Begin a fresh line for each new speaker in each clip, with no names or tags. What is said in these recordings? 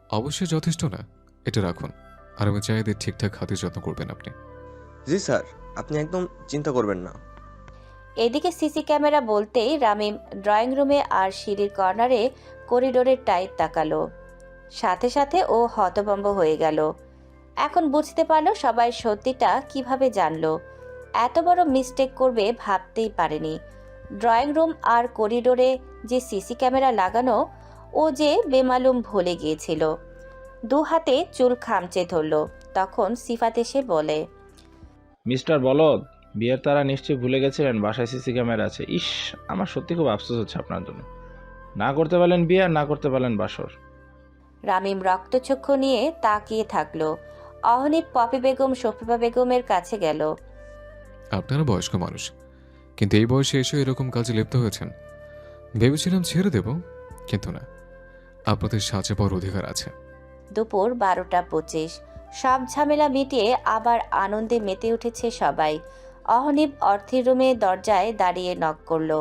অবশ্যই যথেষ্ট না, এটা রাখুন। আর আমি চাই এদের ঠিকঠাক খাতির যত্ন করবেন আপনি।
জি স্যার, আপনি একদম চিন্তা করবেন না।
এদিকে সিসি ক্যামেরা বলতেই রামিম ড্রয়িং রুমে আর সিঁড়ির কর্নারে করিডোরের টাইট তাকালো। সাথে সাথে ও হতভম্ব হয়ে গেল। এখন বুঝতে পারলো সবাই সত্যিটা কিভাবে জানলো। এত বড় মিস্টেক করবে ভাবতেই পারেনি। ড্রয়িং রুম আর করিডোরে যে সিসি ক্যামেরা লাগানো ও যে বেমালুম ভুলে গিয়েছিল। দু হাতে চুল খামচে ধরল। তখন সিফাত এসে বলে,
মিস্টার বলদ, বিয়ের তারা নিশ্চয়ই ভুলে গেছিলেন বাসায় সিসি ক্যামেরা আছে। ইস, আমার সত্যি খুব আফসোস হচ্ছে আপনার জন্য। না করতে পারলেন বিয়ে আর না করতে পারলেন বাসর।
রামিম রক্তচক্ষু নিয়ে তাকিয়ে থাকলো। অহনীপ পপি বেগম শফিফা বেগমের কাছে গেল।
আপনারা বয়স্ক মানুষ, কিন্তু এই বয়সে এসে এরকম কাজে লিপ্ত হয়েছেন। ভেবেছিলাম ছেড়ে দেব, কিন্তু না, আপনাদের সাজা পাওয়ার অধিকার আছে।
দুপুর 12:25। সব ঝামেলা মিটিয়ে আবার আনন্দে মেতে উঠেছে সবাই। অহনীপ অর্থির রুমে দরজায় দাঁড়িয়ে নক করলো।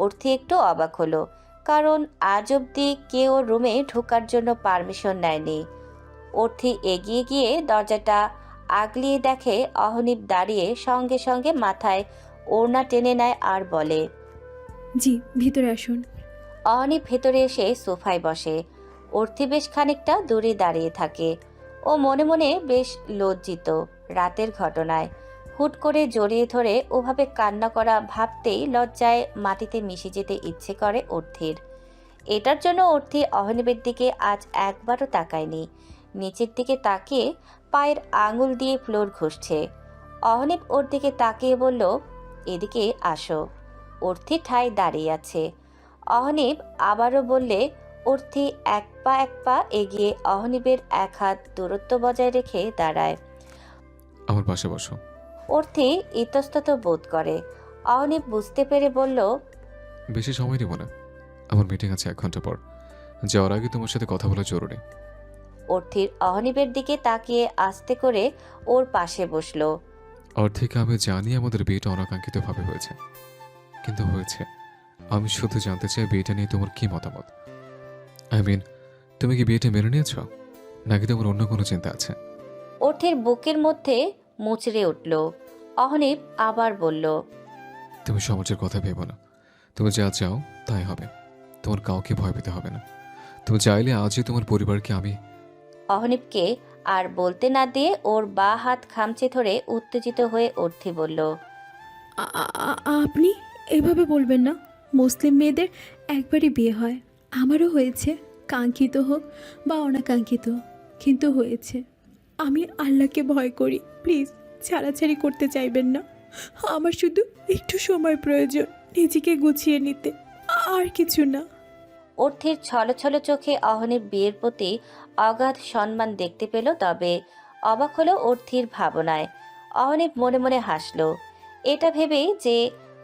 অর্থি একটু অবাক হলো, কারণ আজ অবধি কেউ ওর রুমে ঢোকার জন্য পারমিশন নেয়নি। অর্থি এগিয়ে গিয়ে দরজাটা আগলিয়ে দেখে অহনীপ দাঁড়িয়ে সঙ্গে সঙ্গে মাথায় ওড়না টেনে নেয় আর বলে,
জি, ভিতরে আসুন।
অহনীপ ভেতরে এসে সোফায় বসে। অর্থি বেশ খানিকটা দূরে দাঁড়িয়ে থাকে। ও মনে মনে বেশ লজ্জিত রাতের ঘটনায়। হুট করে জড়িয়ে ধরে ওভাবে কান্না করা ভাবতেই লজ্জায় মাটিতে মিশে যেতে ইচ্ছে করে অর্থির। এটার জন্য অর্থি অহনীপের দিকে আজ একবারও তাকায়নি। নিচের দিকে তাকিয়ে পায়ের আঙুল দিয়ে ফ্লোর ঘষছে। অহনীপ ওর দিকে তাকিয়ে বলল, এদিকে আসো। অর্থি ঠায় দাঁড়িয়ে আছে। অহনীপ আবারও বললে অর্থি এক পা এগিয়ে অহনীপের এক হাত দূরত্ব বজায় রেখে দাঁড়ায়।
আমার পাশে বসো।
অর্থি ইতস্তত বোধ করে। অহনীপ বুঝতে পেরে বলল,
বেশি সময় নেব না, আমার মিটিং আছে 1 ঘন্টা পর। যাওয়ার আগে তোমার সাথে কথা বলা জরুরি।
অর্থির অহনীপের দিকে তাকিয়ে আস্তে করে ওর পাশে বসলো।
অর্ধেক আমি জানি আমাদের বিয়েটা অনাকাঙ্ক্ষিতভাবে হয়েছে, কিন্তু হয়েছে। আমি শুধু জানতে চাই বিয়েটা নিয়ে তোমার কি মতামত। তুমি কি বিয়েটা মেনে নিয়েছ, নাকি তোমার অন্য কোনো চিন্তা আছে?
অর্থির বুকের মধ্যে মুচড়ে উঠল। অহনীপ আবার বলল,
তুমি সমাজের কথা ভেবো না, তুমি যা চাও তাই হবে। তোমার কাউকে ভয় পেতে হবে না। তুমি চাইলে আজই তোমার পরিবারকে আমি।
অহনীপকে আর বলতে না দিয়ে ওর বা হাত খামচে ধরে উত্তেজিত হয়ে অর্থি বলল,
আপনি এভাবে বলবেন না। মুসলিম মেয়েদের একবারই বিয়ে হয়। আমারও হয়েছে, কাঙ্ক্ষিত হোক বা অনাকাঙ্ক্ষিত, কিন্তু হয়েছে। আমি আল্লাহকে ভয় করি। প্লিজ ছাড়াছাড়ি করতে চাইবেন না। আমার শুধু একটু সময় প্রয়োজন নিজেকে গুছিয়ে নিতে, আর কিছু না।
অর্থির ছলছল চোখে অহনীপ বিয়ের প্রতি অগাধ সম্মান দেখতে পেল। তবে অবাক হলো অর্থির ভাবনায়। অহনীপ মনে মনে হাসল। এটা ভেবেই যে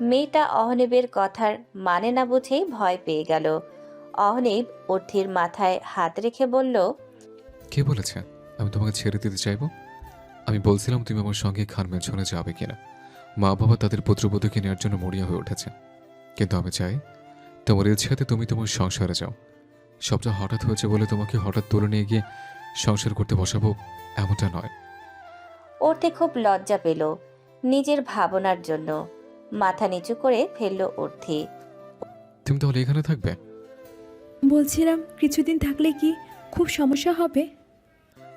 মেয়েটা অহনীপের কথার মানে না বুঝেই ভয় পেয়ে গেল। অহনীপ অর্থির মাথায় হাত রেখে বলল,
কে বলেছে আমি তোমাকে ছেড়ে দিতে চাইবো? আমি বলছিলাম তুমি আমার সঙ্গে খান মেনশনে যাবে কিনা। মা বাবা তাদের পুত্রবধূকে নেওয়ার জন্য মরিয়া হয়ে উঠেছে, কিন্তু আমি চাই তোমার ইচ্ছাতে তুমি তোমার সংসারে যাও। সবটা হঠাৎ হয়েছে বলে তোমাকে হঠাৎ তুলে নিয়ে গিয়ে সংসার করতে বসাবো এমনটা নয়।
অর্থি খুব লজ্জা পেল নিজের ভাবনার জন্য। মাথা নিচু করে ফেলল অর্থি।
তুমি তাহলে এখানে থাকবে?
বলছিলাম কিছুদিন থাকলে কি খুব সমস্যা হবে?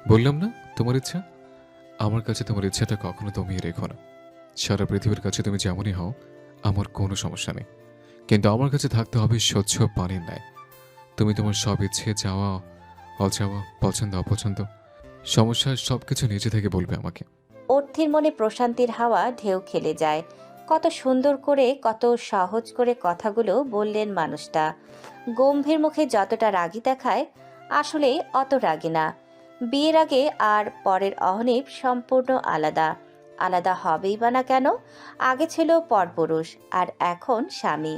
বললাম না তোমার ইচ্ছা। আমার কাছে তোমার ইচ্ছাটা কখনো দমিয়ে রেখো না। সারা পৃথিবীর কাছে তুমি যেমনই হও, আমার কোনো সমস্যা নেই, কিন্তু আমার কাছে থাকতে হবে স্বচ্ছ পানির ন্যায়। তুমি তোমার সব ইচ্ছে, চাওয়া অচাওয়া, পছন্দ অপছন্দ, সমস্যা সবকিছু নিজে থেকে বলবে আমাকে।
অর্থির মনে প্রশান্তির হাওয়া ঢেউ খেলে যায়। কত সুন্দর করে, কত সহজ করে কথাগুলো বললেন মানুষটা। গম্ভীর মুখে যতটা রাগী দেখায়, আসলে অত রাগী না। বিয়ের আগে আর পরের অহনীপ সম্পূর্ণ আলাদা। আলাদা হবেই বা না কেন? আগে ছিল পরপুরুষ, আর এখন স্বামী।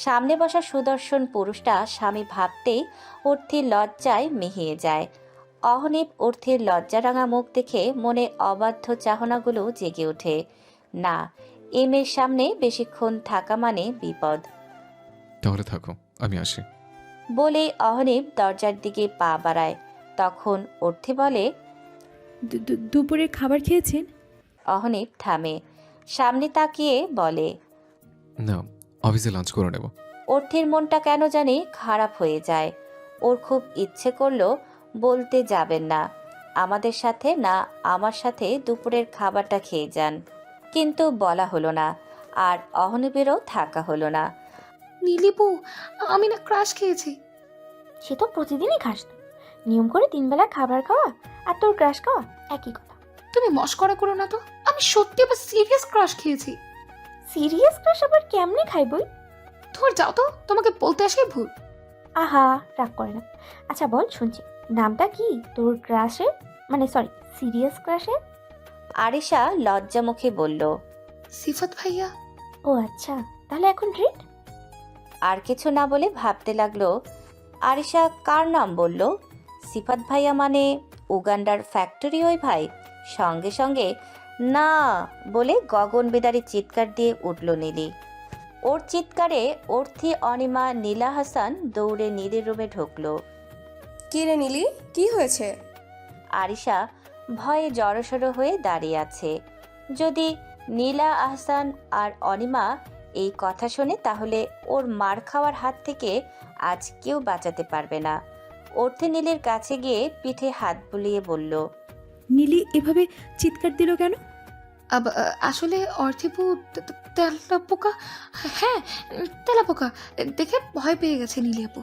সামনে বসা সুদর্শন পুরুষটা স্বামী ভাবতেই অর্থির লজ্জায় মিহিয়ে যায়। অহনীপ অর্থির লজ্জারাঙা মুখ দেখে মনে অবাধ্য চাহনাগুলো জেগে ওঠে। না, এ মেয়ের সামনে বেশিক্ষণ থাকা মানে বিপদ।
তাহলে থাকো, আমি আসি।
বলেই অহনীপ দরজার দিকে পা বাড়ায়। তখন অর্থি বলে,
দুপুরের খাবার খেয়েছেন?
অহনীপ থামে, সামনে তাকিয়ে বলে।
না, অফিসে লাঞ্চ করে নেব।
অর্থির মনটা কেন জানি খারাপ হয়ে যায়। ওর খুব ইচ্ছে করলো বলতে যাবেন না আমাদের সাথে, না আমার সাথে দুপুরের খাবারটা খেয়ে যান, কিন্তু বলা হলো না, আর অহনীপেরও থাকা হলো না।
নীলিপু, আমি না ক্রাশ খেয়েছি।
সে তো প্রতিদিনই খাস তুই। নিয়ম করে 3 বেলা খাবার খাওয়া আর তোর ক্রাশ খাওয়া একই কথা।
তুমি মস্করা করো না তো, আমি সত্যি আবার সিরিয়াস ক্রাশ খেয়েছি।
সিরিয়াস ক্রাশ আবার কেমনে খাই বই?
ধর যাও তো, তোমাকে বলতে আসে ভুল।
আহা, রাগ করে না। আচ্ছা বল, শুনছি, নামটা কি তোর ক্রাশের, মানে সরি সিরিয়াস ক্রাশের?
আরিশা লজ্জা মুখে বলল,
সিফাত ভাইয়া।
ও আচ্ছা, তাহলে এখন ট্রিট।
আর কিছু না বলে ভাবতে লাগলো আরিশা কার নাম বলল। সিফাত ভাইয়া মানে উগান্ডার ফ্যাক্টরি ওই ভাই? সঙ্গে সঙ্গে না বলে গগন বেদারি চিৎকার দিয়ে উঠল নীলি। ওর চিৎকারে অর্থি, অনিমা, নীলা হাসান দৌড়ে নীলির রুমে ঢুকলো।
কি রে নীলি, কি হয়েছে?
আরিশা ভয়ে জড়সড় হয়ে দাঁড়িয়ে আছে। যদি নীলা আহসান আর অনিমা এই কথা শোনে তাহলে ওর মার খাওয়ার হাত থেকে আজ কেউ বাঁচাতে পারবে না। অর্থে নীলের কাছে গিয়ে পিঠে হাত বুলিয়ে বলল,
নীলি এভাবে চিৎকার দিল কেন?
আসলে অর্থিপু তেলাপোকা, হ্যাঁ তেলাপোকা দেখে ভয় পেয়ে গেছে নীলি আপু।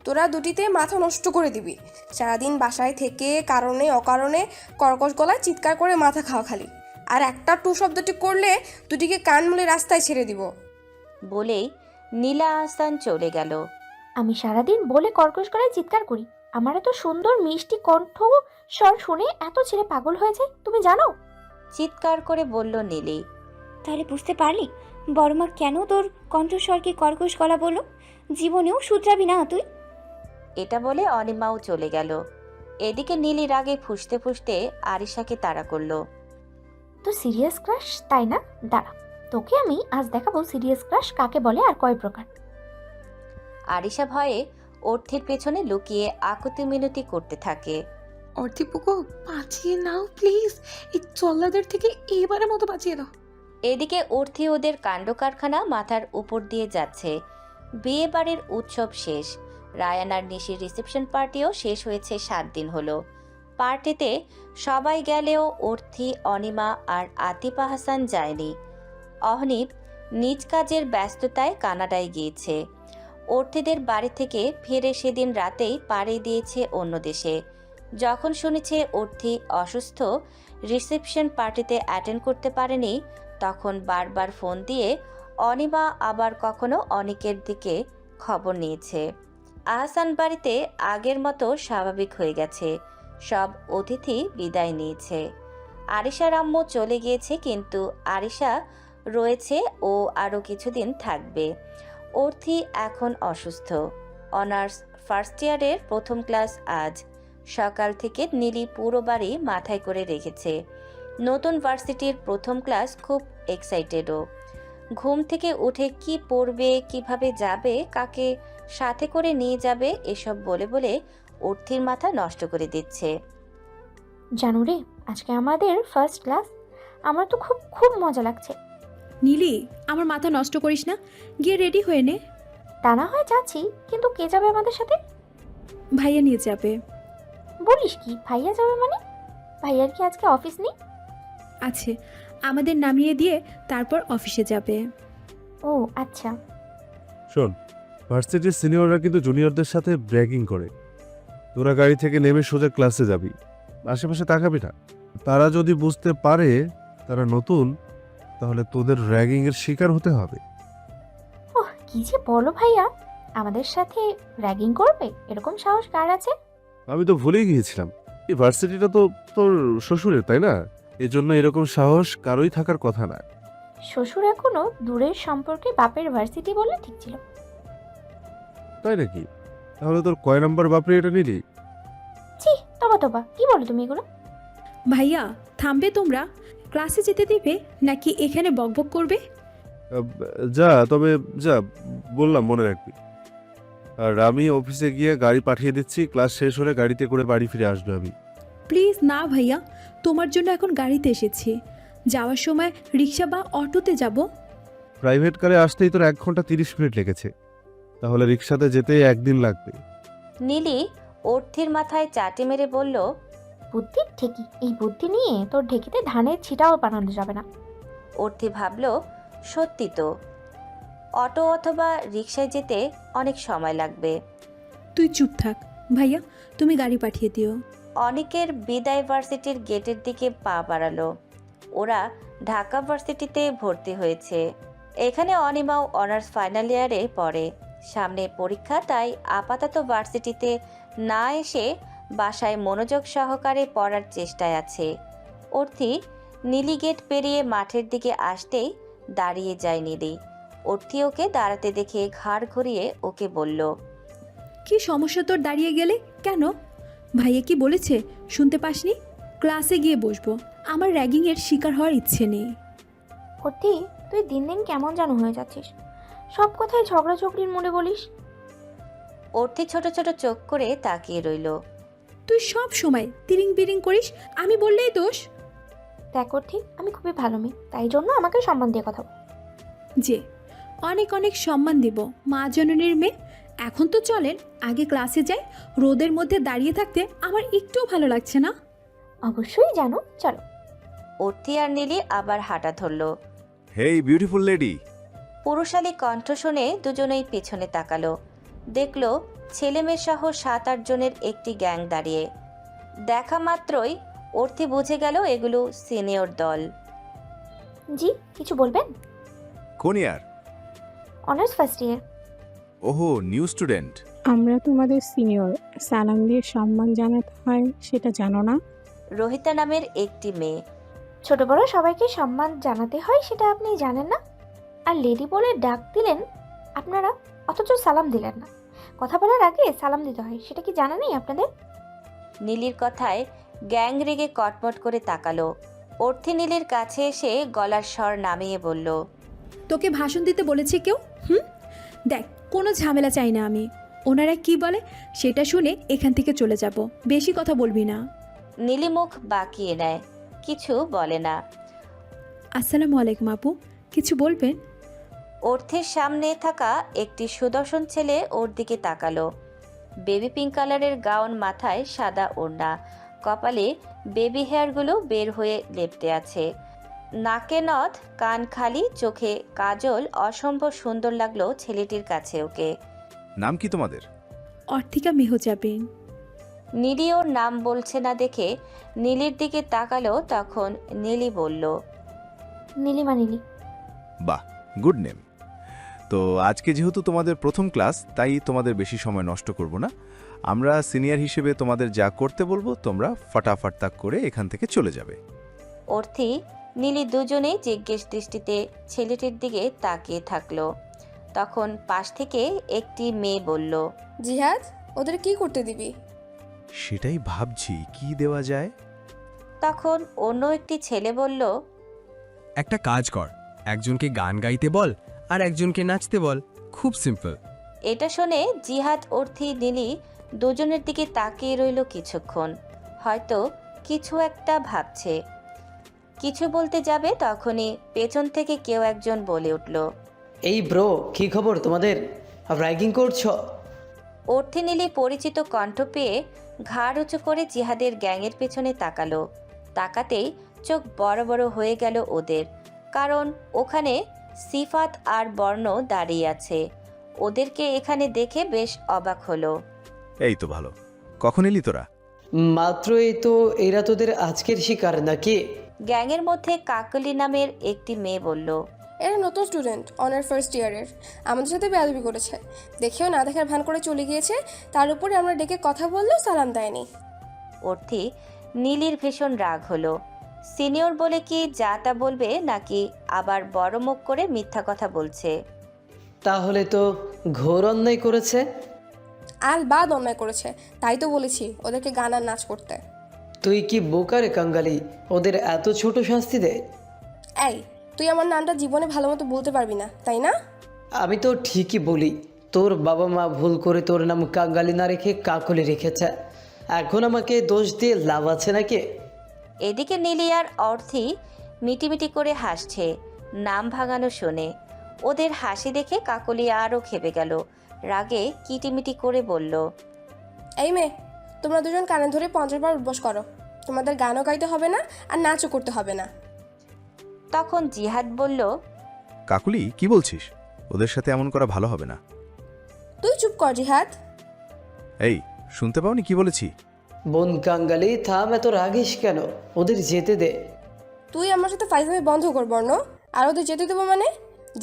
তোরা দুটিতে মাথা নষ্ট করে দিবি। সারাদিন বাসায় থেকে কারণে অকারণে কর্কশ গলায় চিৎকার করে মাথা খাওয়া খালি। আর একটা টু শব্দটি করলে দুটিকে কান মুলে রাস্তায় ছেড়ে দিব।
বলেই নীলা আহসান চলে গেল।
আমি সারাদিন বলে কর্কশ গলায় চিৎকার করি, আমার এত সুন্দর মিষ্টি কণ্ঠ স্বর শুনে এত ছেলে পাগল হয়েছে, তুমি জানো?
চিৎকার করে বলল নীলি।
তাহলে বুঝতে পারলি বড়মা কেন তোর কণ্ঠস্বরকে কর্কশ গলা বলল? জীবনেও শুধরাবি না তুই।
এটা বলে অনিমাও চলে গেল। এদিকে নীলি রাগে ফুঁসতে ফুঁসতে আরিশাকে তাড়া করলো।
তো সিরিয়াস ক্রাশ তাই না? দাঁড়া, তোকে আমি আজ দেখাবো সিরিয়াস ক্রাশ কাকে বলে আর কয় প্রকার।
আরিশা ভয়ে অর্থের পেছনে লুকিয়ে আকুতি মিনতি করতে থাকে।
অর্থিপুকো বাঁচিয়ে নাও প্লিজ, এই চল্লাদের থেকে এবারের মতো বাঁচিয়ে দাও।
এদিকে অর্থি ওদের কাণ্ড কারখানা মাথার উপর দিয়ে যাচ্ছে। বিয়ে বাড়ির উৎসব শেষ, রায়ান আর নিশির রিসেপশন পার্টিও শেষ হয়েছে 7 দিন হলো। পার্টিতে সবাই গেলেও অর্থি, অনিমা আর আতিফা হাসান যায়নি। অহনীপ নিজ কাজের ব্যস্ততায় কানাডায় গিয়েছে। অর্থিদের বাড়ি থেকে ফিরে সেদিন রাতেই পাড়ি দিয়েছে অন্য দেশে। যখন শুনেছে অর্থি অসুস্থ, রিসেপশন পার্টিতে অ্যাটেন্ড করতে পারেনি, তখন বারবার ফোন দিয়ে অনিমা আবার কখনো অনিকের দিকে খবর নিয়েছে। আহসান বাড়িতে আগের মতো স্বাভাবিক হয়ে গেছে। সব অতিথি বিদায় নিয়েছে। আরিশার আম্মু চলে গিয়েছে, কিন্তু আরিশা রয়েছে ও আরও কিছুদিন থাকবে। অর্থি এখন অসুস্থ। অনার্স ফার্স্ট ইয়ারের প্রথম ক্লাস আজ। সকাল থেকে নীলি পুরো বাড়ি মাথায় করে রেখেছে। নতুন ভার্সিটির প্রথম ক্লাস, খুব এক্সাইটেডও। ঘুম থেকে উঠে কি পড়বে, কিভাবে যাবে, কাকে সাথে করে নিয়ে যাবে, এসব বলে বলে অর্থির মাথা নষ্ট করে দিচ্ছে।
জানো রে, আজকে আমাদের ফার্স্ট ক্লাস, আমার তো খুব খুব মজা লাগছে।
নীলি, আমার মাথা নষ্ট করিস না, গিয়ে রেডি হয়ে নে।
তা না হয় যাচ্ছি, কিন্তু কে যাবে আমাদের সাথে?
ভাইয়া নিয়ে যাবে।
বলিস কি, ভাইয়া যাবে মানে? ভাইয়ার কি আজকে অফিস নেই?
আছে, আমাদের নামিয়ে দিয়ে তারপর অফিসে যাবে।
ও আচ্ছা।
শোন, ভার্সিটির সিনিয়ররা কিন্তু জুনিয়রদের সাথে ব্র্যাগিং করে। তোরা গাড়ি থেকে নেমে সোজা ক্লাসে যাবি, আশেপাশে তাকাবি না। তারা যদি বুঝতে পারে তারা নতুন, তাহলে তোদের র্যাগিংয়ের শিকার হতে হবে।
ওহ, কি যে বলো ভাইয়া, আমাদের সাথে র্যাগিং করবে? এরকম সাহস কার আছে?
আমি তো ভুলেই গিয়েছিলাম, এই ভার্সিটিটা তো তোর শ্বশুরের, তাই না? এজন্য এরকম সাহস কারোই থাকার কথা না।
শ্বশুর এখনো দূরের সম্পর্কে বাপের ভার্সিটি বলে ঠিক ছিল।
তাই নাকি? তাহলে তোর কয় নাম্বার বাপরে এটা নিলি?
ছি, তবা তবা, কি বলো তুমি এগুলো?
ভাইয়া থামবে তোমরা? ক্লাসে যেতে দিবে নাকি এখানে বকবক করবে?
যা, তবে যা, বললাম মনে রাখবি। আর আমি অফিসে গিয়ে গাড়ি পাঠিয়ে দিচ্ছি, ক্লাস শেষ হলে গাড়িতে করে বাড়ি ফিরে আসবে আমি।
প্লিজ না ভাইয়া, তোমার জন্য এখন গাড়িতে এসেছি। যাওয়ার সময় রিক্সা বা অটোতে যাব।
প্রাইভেট কারে আসতেই তোর 1 ঘন্টা 30 মিনিট লেগেছে, তাহলে রিক্সাতে যেতে 1 দিন লাগবে।
নীলি অর্থির মাথায় চাটি মেরে বলল,
বুদ্ধি ঠিকই, এই বুদ্ধি নিয়ে তোর ঢেকিতে ধানের ছিটাও বানানো যাবে না।
অর্থি ভাবল সত্যি তো, অটো অথবা রিক্সায় যেতে অনেক সময় লাগবে।
তুই চুপ থাক ভাইয়া, তুমি গাড়ি পাঠিয়ে দিও।
অনেকের বিদায় ভার্সিটির গেটের দিকে পা বাড়ালো। ওরা ঢাকা ভার্সিটিতে ভর্তি হয়েছে। এখানে অনিমাও অনার্স ফাইনাল ইয়ারে পড়ে। সামনে পরীক্ষা, তাই আপাতত ভার্সিটিতে না এসে বাসায় মনোযোগ সহকারে পড়ার চেষ্টায় আছে। অর্থি নীলি গেট পেরিয়ে মাঠের দিকে আসতেই দাঁড়িয়ে যায় নীলি। অর্থি ওকে দাঁড়াতে দেখে ঘাড় ঘুরিয়ে ওকে বলল,
কি সমস্যা তোর দাঁড়িয়ে গেলে কেন? ভাইয়া কি বলেছে শুনতে পাসনি? ক্লাসে গিয়ে বসবো, আমার র্যাগিংয়ের শিকার হওয়ার ইচ্ছে নেই।
অর্থি, তুই দিন দিন কেমন যেন হয়ে যাচ্ছিস, সব কথায় ঝগড়াঝগড়ির মোড়ে বলিস।
অর্থি ছোট ছোট চোখ করে তাকিয়ে রইল।
তুই সব সময় তিরিং বিরিং করিস, আমি বললেই দোষ।
দেখ অর্থি, আমি খুবই ভালো মেয়ে, তাই জন্য আমাকে সম্মান দিয়ে কথা বল।
যে অনেক অনেক সম্মান দিব মা জননীর মেয়ে। এখন তো চলেন আগে ক্লাসে যাই, রোদের মধ্যে দাঁড়িয়ে থাকতে আমার একটুও ভালো লাগছে না।
অবশ্যই জানো, চলো।
অর্থি আর নীলি আবার হাঁটা ধরল।
হেই বিউটিফুল লেডি।
পুরুষালী কণ্ঠ শুনে দুজনেই পেছনে তাকালো। দেখলো ছেলেমেয়ে সহ 7-8 জনের একটি গ্যাং দাঁড়িয়ে। দেখা মাত্রই অর্থি বুঝে গেল এগুলো সিনিয়র দল।
জি, কিছু বলবেন?
কোন ইয়ার?
Honours first year.
ওহো, নিউ স্টুডেন্ট।
আমরা তোমাদের সিনিয়র, সালাম দিয়ে সম্মান জানাতে হয় সেটা জানো না?
রোহিতা নামের একটি মেয়ে।
ছোট বড় সবাইকে সম্মান জানাতে হয় সেটা আপনি জানেন না? আর লেডি বলে ডাক দিলেন আপনারা, অথচ সালাম দিলেন না। কথা বলার আগে সালাম দিতে হয়, সেটা কি জানা নেই আপনাদের?
নীলির কথায় গ্যাং রেগে কটমট করে তাকালো। অর্থি নীলির কাছে এসে গলার স্বর নামিয়ে বলল,
তোকে ভাষণ দিতে বলেছে কেউ? দেখ, কোনো ঝামেলা চাই না আমি। ওনারা কি বলে সেটা শুনে এখান থেকে চলে যাব, বেশি কথা বলবি না।
নীলি মুখ বাঁকিয়ে নেয়, কিছু বলে না।
আসসালামু আলাইকুম আপু, কিছু বলবেন?
অর্থের সামনে থাকা একটি সুদর্শন ছেলে ওর দিকে তাকালো। বেবি পিঙ্ক কালারের গাউন, মাথায় সাদা ওড়না, কপালে বেবি হেয়ারগুলো বের হয়ে লেপ্টে আছে। নাকে নথ, কান খালি, চোখে কাজল। অসম্ভব সুন্দর লাগলো ছেলেটির কাছে ওকে।
নাম কি তোমাদের?
অর্থিকা মেহজাবিন।
নীলি ওর নাম বলছে না দেখে নীলির দিকে তাকালো। তখন নীলি বলল,
নীলিমা নীলি।
বাহ, গুড নেম। তো আজকে যেহেতু তোমাদের প্রথম ক্লাস, তাই তোমাদের বেশি সময় নষ্ট করব না। আমরা সিনিয়র হিসেবে তোমাদের যা করতে বলবো তোমরা ফটাফট তা করে এখান থেকে চলে যাবে।
অর্থি নীলি দুজনেই জিজ্ঞেস দৃষ্টিতে ছেলেটির দিকে তাকিয়ে থাকলো। তখন পাশ থেকে একটি মেয়ে বলল,
জিহাদ, ওদের কি করতে দিবি?
সেটাই ভাবছি কি দেওয়া যায়।
তখন অন্য একটি ছেলে বলল,
একটা কাজ কর, একজনকে গান গাইতে বল আর একজনকে নাচতে বল, খুব সিম্পল।
এটা শুনে জিহাদ, অর্থি, নীলি দুজনের দিকে তাকিয়ে রইল কিছুক্ষণ। হয়তো কিছু একটা ভাবছে। কিছু বলতে যাবে, তখনই পেছন থেকে কেউ একজন বলে উঠল,
এই ব্রো, কি খবর তোমাদের? র্যাগিং করছো?
অর্থি নীলি পরিচিত কণ্ঠ পেয়ে ঘাড় উঁচু করে জিহাদের গ্যাংয়ের পেছনে তাকালো। তাকাতেই চোখ বড় বড় হয়ে গেল ওদের, কারণ ওখানে সিফাত আর বর্ণ দাঁড়িয়ে আছে। ওদেরকে এখানে দেখে বেশ অবাক হলো।
এই তো ভালো, কখন এলি তোরা?
মাত্রই তো। এরা তোদের আজকের শিকার নাকি?
গ্যাংয়ের মধ্যে কাকলি নামের একটি মেয়ে বলল,
এরা নতুন স্টুডেন্ট, অনার ফার্স্ট ইয়ারের। আমাদের সাথে বেয়াদবি করেছে, দেখেও না দেখার ভান করে চলে গিয়েছে। তার উপরে আমরা ডেকে কথা বললেও সালাম দেয়নি।
অর্থি নীলির ভীষণ রাগ হলো। সিনিয়র বলে কি যা তা বলবে, নাকি আবার বড় মুখ করে মিথ্যা কথা বলছে?
তাহলে তো ঘোর অন্যায় করেছে।
বাদ অন্যায় করেছে, তাই তো বলেছি ওদেরকে গান আর নাচ করতে।
তুই কি বোকারে কাঙ্গালি, ওদের এত ছোট শাস্তি দে।
এই, তুই আমার নামটা জীবনে ভালো মতো বলতে পারবি না, তাই না?
আমি তো ঠিকই বলি, তোর বাবা মা ভুল করে তোর নাম কাঙ্গালি না রেখে কাকলি রেখেছে। এখন আমাকে দোষ দিয়ে লাভ আছে নাকি?
এদিকে নীলি আর অর্থি মিটিমিটি করে হাসছে নাম ভাঙানো শুনে। ওদের হাসি দেখে কাকলি আরও খেপে গেল, রাগে কিটিমিটি করে বলল,
এই মেয়ে, তোমরা দুজন কানে ধরে 50 বার উঠবস করো। তোমাদের গানও গাইতে হবে না আর নাচও করতে হবে না।
তখন জিহাদ বলল,
কাকুলি কি বলছিস? ওদের সাথে এমন করা ভালো হবে না।
তুই চুপ কর জিহাদ।
এই, শুনতে পাওনি কি বলেছি?
বোন কাঙ্গালি, থাম, এত রাগিস কেন? ওদের যেতে দে।
তুই আমার সাথে ফাইজলামি বন্ধ কর বর্ণ। আর ওদের যেতে দেবো মানে?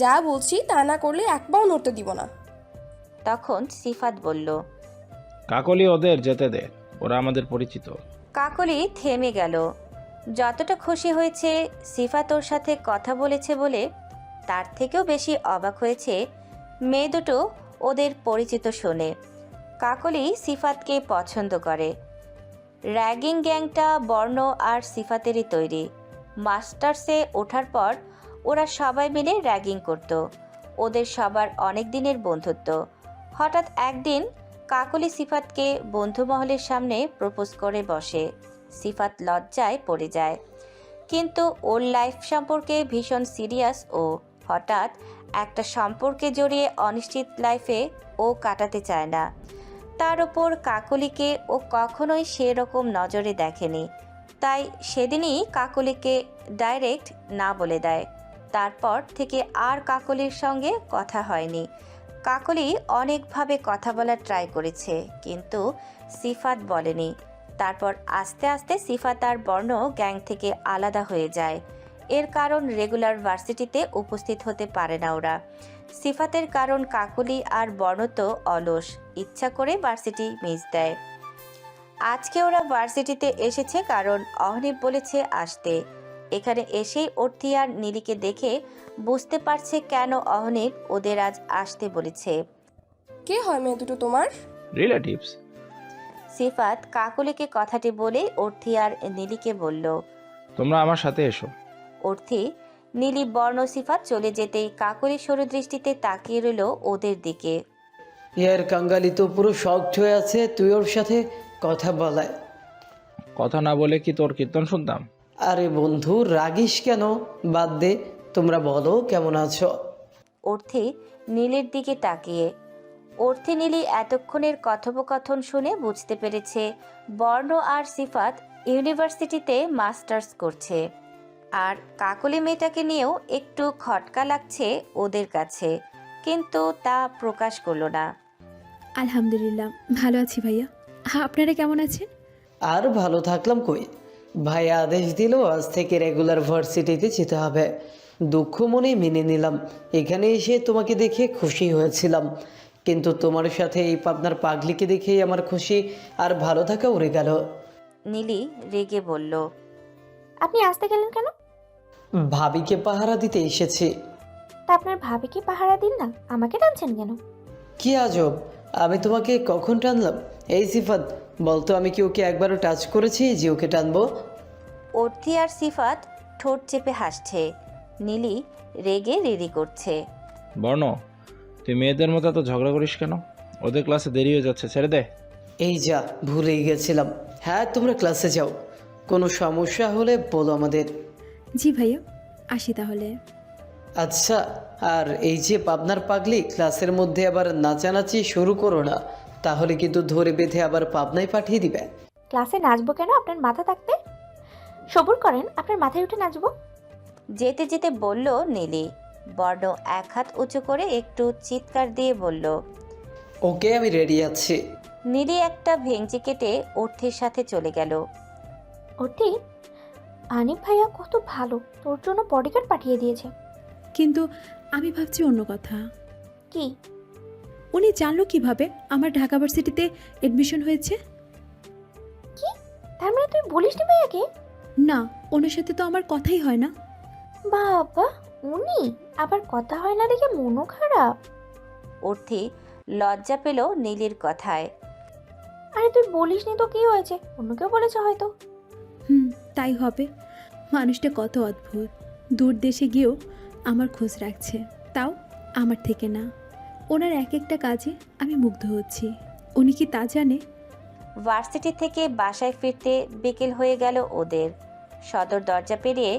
যা বলছি তা না করলে এক পাও নড়তে দিব না।
তখন সিফাত বলল,
কাকলি ওদের যেতে দে, ওরা আমাদের পরিচিত।
কাকলি থেমে গেল। যতটা খুশি হয়েছে সিফাত ওর সাথে কথা বলেছে বলে, তার থেকেও বেশি অবাক হয়েছে মেয়ে দুটো ওদের পরিচিত শুনে। কাকলি সিফাতকে পছন্দ করে। র্যাগিং গ্যাংটা বর্ণ আর সিফাতেরই তৈরি। মাস্টার্সে ওঠার পর ওরা সবাই মিলে র্যাগিং করত। ওদের সবার অনেক দিনের বন্ধুত্ব। হঠাৎ একদিন কাকলি সিফাতকে বন্ধুমহলের সামনে প্রপোজ করে বসে। সিফাত লজ্জায় পড়ে যায়, কিন্তু ওর লাইফ সম্পর্কে ভীষণ সিরিয়াস। ও হঠাৎ একটা সম্পর্কে জড়িয়ে অনিশ্চিত লাইফে ও কাটাতে চায় না। তার ওপর কাকলিকে ও কখনোই সেরকম নজরে দেখেনি, তাই সেদিনই কাকলিকে ডাইরেক্ট না বলে দেয়। তারপর থেকে আর কাকলির সঙ্গে কথা হয়নি। কাকলি অনেকভাবে কথা বলার ট্রাই করেছে, কিন্তু সিফাত বলেনি। তারপর আস্তে আস্তে সিফাত আর বর্ণ গ্যাং থেকে আলাদা হয়ে যায়। এর কারণ রেগুলার ভার্সিটিতে উপস্থিত হতে পারে না ওরা। সিফাতের কারণ কাকলি আর বর্ণ তো অলস, ইচ্ছা করে ভার্সিটি মিস দেয়। আজকে ওরা ভার্সিটিতে এসেছে কারণ অহনীপ বলেছে আসতে। এখানে এসেই অর্থি আর নীলিকে দেখে বুঝতে পারছে কেন অহনীপ ওদের আজ আসতে বলেছে।
কে হয় মেয়ে দুটো তোমার?
রিলেটিভস।
সিফাত কাকলিকে কথাটি বলে অর্থি আর নীলিকে বলল,
তোমরা আমার সাথে এসো।
অর্থি, নীলি, বর্ণ, সিফাত চলে যেতেই কাকলি সরু দৃষ্টিতে তাকিয়ে রইল ওদের দিকে।
ইয়ার কাঙ্গালি তো পুরো শক্ট হয়ে আছে তুই ওর সাথে কথা বলায়।
কথা না বলে কি তোর কীর্তন শুনতাম?
আরে বন্ধু, রাগিস কেন? বাদ দে, তোমরা বলো কেমন আছো?
অর্থি নীলির দিকে তাকিয়ে। অর্থি নীলি এতক্ষণের কথোপকথন শুনে বুঝতে পেরেছে বর্ণ আর সিফাত ইউনিভার্সিটিতে মাস্টার্স করছে। আর কাকলি মেয়েটাকে নিয়েও একটু খটকা লাগছে ওদের কাছে, কিন্তু তা প্রকাশ করলো না।
আলহামদুলিল্লাহ ভালো আছি ভাইয়া, আপনারা কেমন আছেন?
আর ভালো থাকলাম কই, ভাইয়া আদেশ দিল আজ থেকে রেগুলার ভার্সিটিতে যেতে হবে। দুঃখ মনে মেনে নিলাম। এখানে এসে তোমাকে দেখে খুশি হয়েছিলাম, কিন্তু তোমার সাথে এই পাবনার পাগলিকে দেখেই আমার খুশি আর ভালো থাকা উড়ে গেল।
নীলি রেগে বলল,
আপনি আসতে গেলেন কেন?
ভাবিকে পাহারা দিতে এসেছি।
তা আপনার ভাবিকে পাহারা দিন না, আমাকে টানছেন কেন?
কি আজব, আমি তোমাকে কখন টানলাম? এই সিফাত, বলতো আমি কি ওকে একবারও টাচ করেছি যে ওকে টানবো?
অর্থি আর সিফাত ঠোঁট চেপে হাসছে। নীলি রেগে রেডি করছে।
বর্ণ, তুই মেয়েদের মতো এত ঝগড়া করিস কেন? ওদের ক্লাসে দেরি হয়ে যাচ্ছে, ছেড়ে দে।
এই যা, ভুলেই গেছিলাম। হ্যাঁ, তোমরা ক্লাসে যাও, কোনো সমস্যা হলে বলো আমাদের।
জি ভাইয়া, আসি তাহলে।
আচ্ছা, আর এই যে পাবনার পাগলি, ক্লাসের মধ্যে আবার নাচানাচি শুরু করো না, তাহলে কিন্তু ধরে বেঁধে আবার পাবনায় পাঠিয়ে দিবে।
ক্লাসে নাচবো কেন আপনার মাথা থাকতে? সবুর করেন, আপনার মাথায় উঠে নাচবো।
যেতে যেতে বলল নীলি। বর্ণ এক হাত উঁচু করে একটু চিৎকার দিয়ে বলল,
ওকে, আমি রেডি আছি।
নীলি একটা ভেঙচি কেটে অর্থির সাথে চলে গেল।
ওটি, আনিফ ভাইয়া কত ভালো, তোর জন্য বডিগার্ড পাঠিয়ে দিয়েছে।
কিন্তু আমি ভাবছি অন্য কথা।
কি?
উনি জানলো কিভাবে আমার ঢাকা ভার্সিটিতে এডমিশন হয়েছে?
কি? তার মানে তুই বলিস নি ভাইয়াকে?
না, ওনার সাথে তো আমার কথাই হয় না।
বাবা, উনি আবার কথা হয় না দেখে মনও খারাপ।
অর্থি লজ্জা পেল নীলির কথায়।
আরে তুই বলিস নি তো কি হয়েছে, অন্য কেউ বলেছে হয়তো।
তাই হবে। মানুষটা কত অদ্ভুত, দূর দেশে গিয়েও আমার খোঁজ রাখছে, তাও আমার থেকে না। ওনার এক একটা কাজে আমি মুগ্ধ হচ্ছি। উনি কি তা জানে?
ভার্সিটি থেকে বাসায় ফিরতে বিকেল হয়ে গেল ওদের। সদর দরজা পেরিয়ে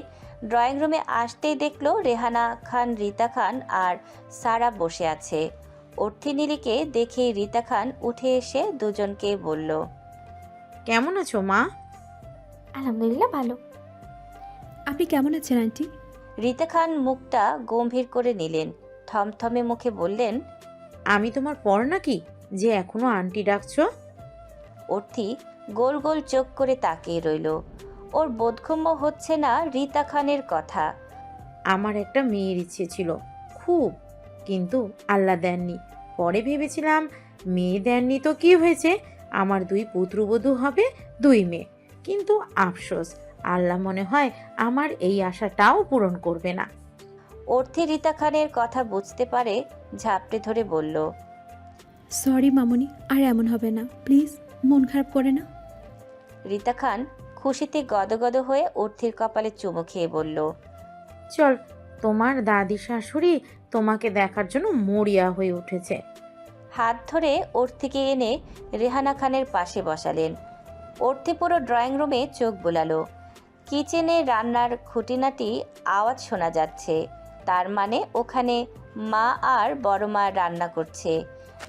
ড্রয়িং রুমে আসতেই দেখলো রেহানা খান, রিতা খান আর সারা বসে আছে। অর্থি নীলিকে দেখেই রিতা খান উঠে এসে দুজনকে বলল,
কেমন আছো মা?
আলহামদুলিল্লাহ ভালো।
আপনি কেমন আছেন আন্টি?
রিতা খান মুখটা গম্ভীর করে নিলেন, থমথমে মুখে বললেন,
আমি তোমার পর নাকি যে এখনো আন্টি ডাকছো?
অর্থি গোল গোল চোখ করে তাকিয়ে রইল। ওর বোধগম্য হচ্ছে না রিতা খানের কথা।
আমার একটা মেয়ের ইচ্ছে ছিল খুব, কিন্তু আল্লাহ দেননি। পরে ভেবেছিলাম মেয়ে দেননি তো কি হয়েছে, আমার 2 পুত্রবধূ হবে, 2 মেয়ে। কিন্তু আফসোস, আল্লাহ মনে হয় আমার এই আশাটাও পূরণ করবে না।
অর্থি রিতা খানের কথা বুঝতে পারে, ঝাপটে ধরে বলল,
সরি মামুনি, আর এমন হবে না প্লিজ, মন খারাপ করে না।
রিতা খান খুশিতে গদগদ হয়ে অর্থির কপালে চুমু খেয়ে বলল,
চল, তোমার দাদি শাশুড়ি তোমাকে দেখার জন্য মরিয়া হয়ে উঠেছে।
হাত ধরে অর্থিকে এনে রেহানা খানের পাশে বসালেন। অর্থি পুরো ড্রয়িং রুমে চোখ বোলালো। কিচেনে রান্নার খুঁটিনাটি আওয়াজ শোনা যাচ্ছে, তার মানে ওখানে মা আর বড় মা রান্না করছে।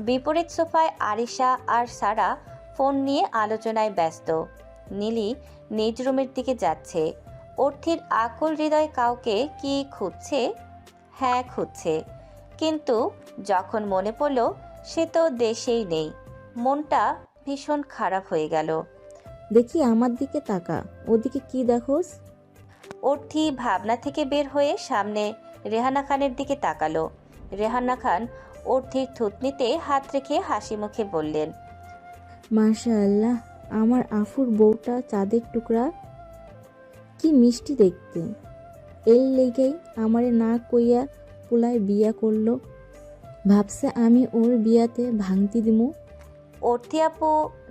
বিপরীত সোফায় আরিশা আর সারা ফোন নিয়ে আলোচনায় ব্যস্ত। নীলি নিজ রুমের দিকে যাচ্ছে। অর্থির আকুল হৃদয় কাউকে কি খুঁজছে? হ্যাঁ খুঁজছে, কিন্তু যখন মনে পড়ল সে তো দেশেই নেই, মনটা ভীষণ খারাপ হয়ে গেল।
দেখি আমার দিকে তাকা, ওদিকে কি দেখোস?
অর্থি ভাবনা থেকে বের হয়ে সামনে রেহানা খানের দিকে তাকালো। রেহানা খান অর্থির থুতনিতে হাত রেখে হাসি মুখে বললেন,
মাশাআল্লাহ, আমার আফুর বউটা চাঁদের টুকরা, কি মিষ্টি দেখতে। এর লেগেই আমারে না কইয়া পোলায় বিয়া করলো, ভাবছে আমি ওর বিয়াতে ভাঙতি দিমু।
অর্থি আপু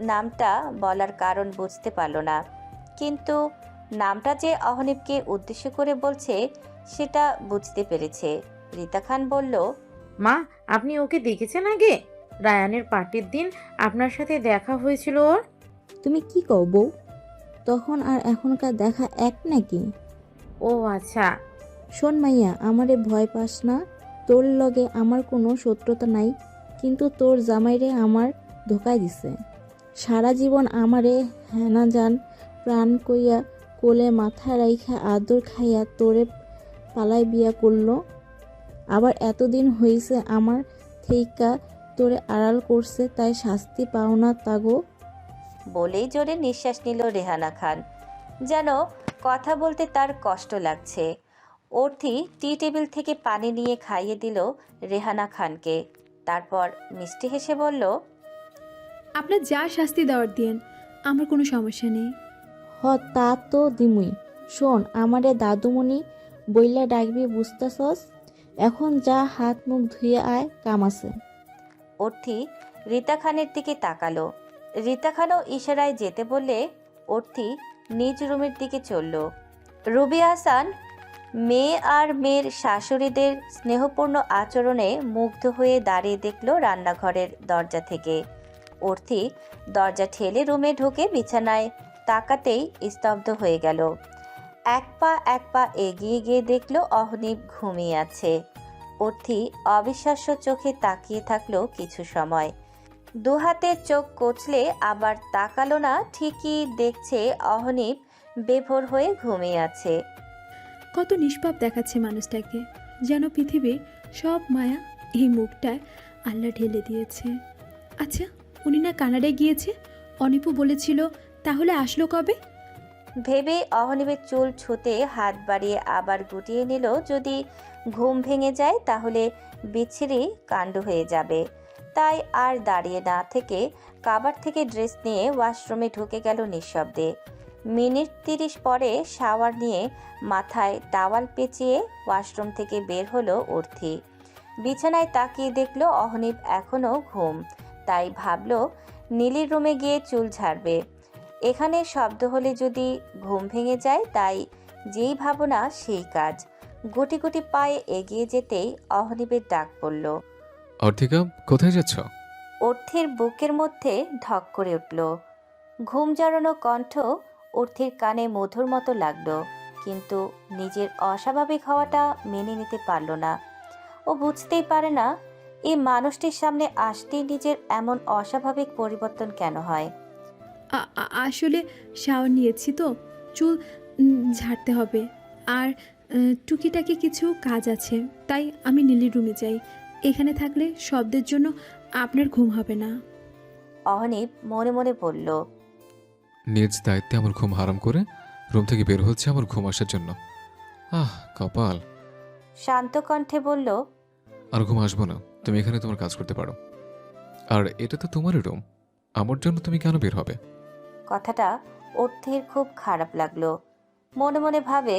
নামটা বলার কারণ বুঝতে পারল না, কিন্তু নামটা যে অহনীপকে উদ্দেশ্য করে বলছে সেটা বুঝতে পেরেছে। রিতা খান বলল,
মা, আপনি ওকে দেখেছেন আগে? রায়ানের পার্টির দিন আপনার সাথে দেখা হয়েছিল ওর।
তুমি কি কও বউ? তখন আর এখনকার দেখা এক নাকি?
ও আচ্ছা।
শোন মাইয়া, আমারে ভয় পাস না, তোর লগে আমার কোনো শত্রুতা নাই, কিন্তু তোর জামাইরে আমার ধোকায় দিছে। সারা জীবন আমারে হেনা যান প্রাণ কইয়া কোলে মাথা রাইখা আদর খাইয়া তোরে পালাই বিয়া করলো, আবার এতদিন হইছে আমার থেইকা তোরে আড়াল করছে, তাই শাস্তি পাও না তাগো।
বলেই জোরে নিঃশ্বাস নিল রেহানা খান, যেন কথা বলতে তার কষ্ট লাগছে। অর্থি টি টেবিল থেকে পানি নিয়ে খাইয়ে দিল রেহানা খানকে, তারপর মিষ্টি হেসে বলল,
আপনার যা শাস্তি দেওয়ার দিন, আমার কোনো সমস্যা নেই।
তা তো দিমুই। শোন, আমারে দাদুমণি বইলা ডাকবি, বুঝতেছস? এখন যা, হাত মুখ ধুয়ে আয়, কাম আছে।
অর্থি রিতা খানের দিকে তাকালো। রিতা খানও ইশারায় যেতে বললে অর্থি নিজ রুমের দিকে চলল। রুবি হাসান মেয়ে আর মেয়ের শাশুড়িদের স্নেহপূর্ণ আচরণে মুগ্ধ হয়ে দাঁড়িয়ে দেখল রান্নাঘরের দরজা থেকে। অর্থি দরজা ঠেলে রুমে ঢুকে বিছানায় তাকাতেই স্তব্ধ হয়ে গেল। এক পা এগিয়ে গিয়ে দেখল অহনীপ ঘুমিয়ে আছে। অর্থি অবিশ্বাস্য চোখে তাকিয়ে থাকলো কিছু সময়, দুহাতে চোখ কচলে আবার তাকালো না, ঠিকই দেখছে অহনীপ বেভোর হয়ে ঘুমিয়ে আছে।
কত নিষ্পাপ দেখাচ্ছে মানুষটাকে, যেন পৃথিবীর সব মায়া এই মুখটায় আল্লাহ ঢেলে দিয়েছে। আচ্ছা, উনি না কানাডায় গিয়েছে, অনিপু বলেছিল, তাহলে আসলো কবে?
ভেবে অহনীপের চুল ছুঁতে হাত বাড়িয়ে আবার গুটিয়ে নিল, যদি ঘুম ভেঙে যায় তাহলে বিচ্ছিরি কাণ্ড হয়ে যাবে। তাই আর দাঁড়িয়ে না থেকে কাবার থেকে ড্রেস নিয়ে ওয়াশরুমে ঢুকে গেল নিঃশব্দে। মিনিট 30 পরে শাওয়ার নিয়ে মাথায় টাওয়াল পেঁচিয়ে ওয়াশরুম থেকে বের হলো অর্থি। বিছানায় তাকিয়ে দেখলো অহনীপ এখনও ঘুম, তাই ভাবলো নীলির রুমে গিয়ে চুল ঝাড়বে। এখানে শব্দ হলে যদি ঘুম ভেঙে যায়, তাই যেই ভাবনা সেই কাজ। গুটি গুটি পায়ে এগিয়ে যেতেই অহনীপের ডাক পড়ল।
অর্থিকা, কোথায় যাচ্ছ?
অর্থির বুকের মধ্যে ঢক করে উঠল। ঘুম জড়ানো কণ্ঠ অর্থির কানে মধুর মতো লাগলো, কিন্তু নিজের অস্বাভাবিক হওয়াটা মেনে নিতে পারল না। ও বুঝতেই পারে না এই মানুষটির সামনে আসতেই নিজের এমন অস্বাভাবিক পরিবর্তন কেন হয়।
আসলে শাওয়ার নিয়েছি তো, চুল ঝাড়তে হবে, আর টুকিটাকি কিছু কাজ আছে, তাই আমি নীলির রুমে যাই। এখানে থাকলে শব্দের জন্য আপনার ঘুম হবে না।
অহনীপ মনে মনে বলল,
নিজ দায়িত্বে আমার ঘুম হারাম করে রুম থেকে বের হচ্ছে আমার ঘুম আসার জন্য। কপাল।
শান্ত কণ্ঠে বলল,
আর ঘুম আসবো না, তুমি এখানে তোমার কাজ করতে পারো। আর এটা তো তোমারই রুম, আমার জন্য তুমি কেন বের হবে?
কথাটা অর্থের খুব খারাপ লাগলো। মনে মনে ভাবে,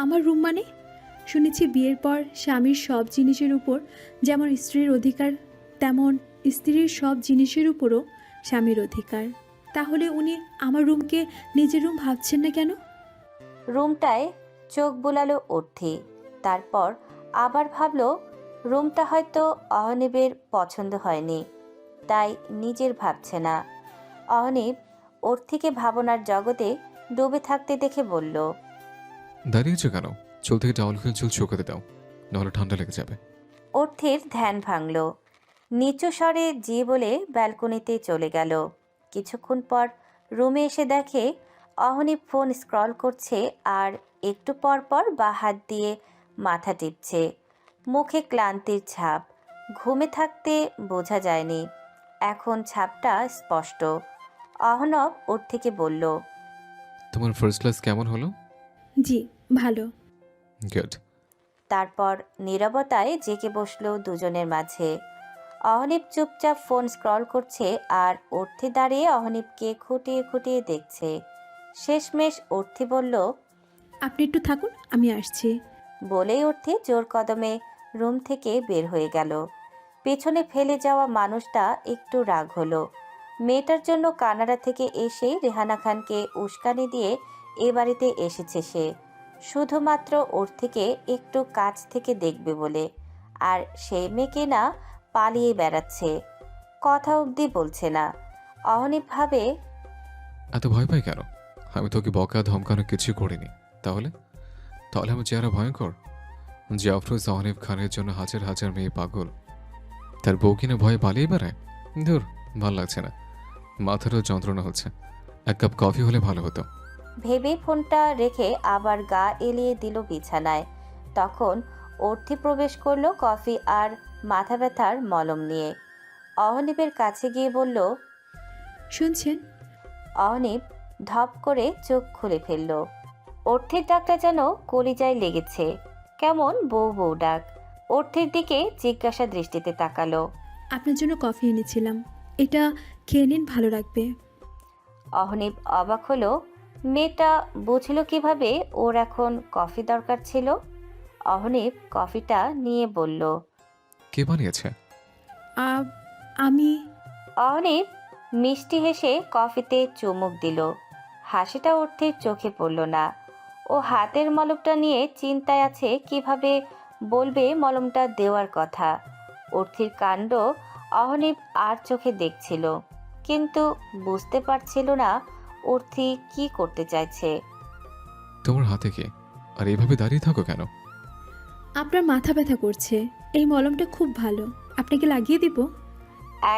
আমার রুম মানে? শুনেছি বিয়ের পর স্বামীর সব জিনিসের উপর যেমন স্ত্রীর অধিকার, তেমন স্ত্রীর সব জিনিসের উপরও স্বামীর অধিকার। তাহলে উনি আমার রুমকে নিজের রুম ভাবছেন না কেন?
রুমটায় চোখ বুলালো অর্থি। তারপর আবার ভাবলো রুমটা হয়তো অহনীপের পছন্দ হয়নি, তাই নিজের ভাবছে না। অহনীপ অর্থিকে ভাবনার জগতে ডুবে থাকতে দেখে বলল,
দাঁড়িয়েছো কেন? চুল থেকে টাওয়াল খুলে চুল শুকাতে দাও, নাহলে ঠান্ডা লেগে যাবে।
অর্থির ধ্যান ভাঙল। নিচু স্বরে জি বলে ব্যালকনিতে চলে গেল। কিছুক্ষণ পর রুমে এসে দেখে অহনীপ ফোন স্ক্রল করছে আর একটু পর পর বাঁ হাত দিয়ে মাথা টিপছে। মুখে ক্লান্তির ছাপ, ঘুমে থাকতে বোঝা যায়নি, এখন ছাপটা স্পষ্ট। অহনব অর্থিকে বলল,
তোমার ফার্স্ট ক্লাস কেমন হলো?
জি ভালো।
গুড।
তারপর নীরবতায় জেকে বসলো দুজনের মাঝে। অহনীপ চুপচাপ ফোন স্ক্রল করছে আর অর্থি দাঁড়িয়ে অহনীপকে খুঁটিয়ে খুঁটিয়ে দেখছে। শেষমেশ অর্থি বলল,
আপনি একটু থাকুন, আমি আসছি।
বলেই অর্থি জোর কদমে রুম থেকে বের হয়ে গেল। পেছনে ফেলে যাওয়া মানুষটা একটু রাগ হলো। মেয়েটার জন্য কানাডা থেকে এসে রেহানা খানকে উস্কানি দিয়ে এ বাড়িতে এসেছে সে, শুধুমাত্র অর্থিকে একটু কাছ থেকে দেখবে বলে। আর সেই মেয়েকে না পালিয়ে বেড়াচ্ছে, কথা অবধি বলছে না। অহনীপ ভাবে,
এত ভয় পাই কেন? আমি তোকে বকা ধমকানো কিছু করিনি। তাহলে তাহলে আমার চেহারা ভয়ঙ্কর? যে আফরোজ অহনীপ খানের জন্য হাজার হাজার মেয়ে পাগল, তার বউ কিনা ভয়ে পালিয়ে বেড়ায়? ধুর, ভাল লাগছে না, মাথারও যন্ত্রণা হচ্ছে। এক কাপ কফি হলে ভালো হতো।
ভেবে ফোনটা রেখে আবার গা এলিয়ে দিল বিছানায়। তখন অর্থি প্রবেশ করলো কফি আর মাথা ব্যথার মলম নিয়ে। অহনীপের কাছে গিয়ে বলল,
শুনছেন?
অহনীপ ধপ করে চোখ খুলে ফেলল। অর্থির ডাকটা যেন কলিজায় লেগেছে, কেমন বউ বউ ডাক। অর্থির দিকে জিজ্ঞাসা দৃষ্টিতে তাকালো।
আপনার জন্য কফি এনেছিলাম, এটা খেয়ে নিন, ভালো লাগবে।
অহনীপ অবাক হলো, মেয়েটা বুঝল কিভাবে ওর এখন কফি দরকার ছিল। অহনীপ কফিটা নিয়ে বলল,
কে বানিয়েছে?
আমি।
অহনীপ মিষ্টি হেসে কফিতে চুমুক দিল। হাসিটা অর্থের চোখে পড়ল না। ও হাতের মলমটা নিয়ে চিন্তায় আছে কিভাবে বলবে মলমটা দেওয়ার কথা। অর্থির কাণ্ড অহনীপ আর চোখে দেখছিল, কিন্তু বুঝতে পারছিল না অর্থি কি করতে চাইছে।
তোমার হাতে কে? আর এইভাবে দাঁড়িয়ে থাকো কেন?
আপনার মাথা ব্যথা করছে, এই মলমটা খুব ভালো, আপনাকে লাগিয়ে দিব?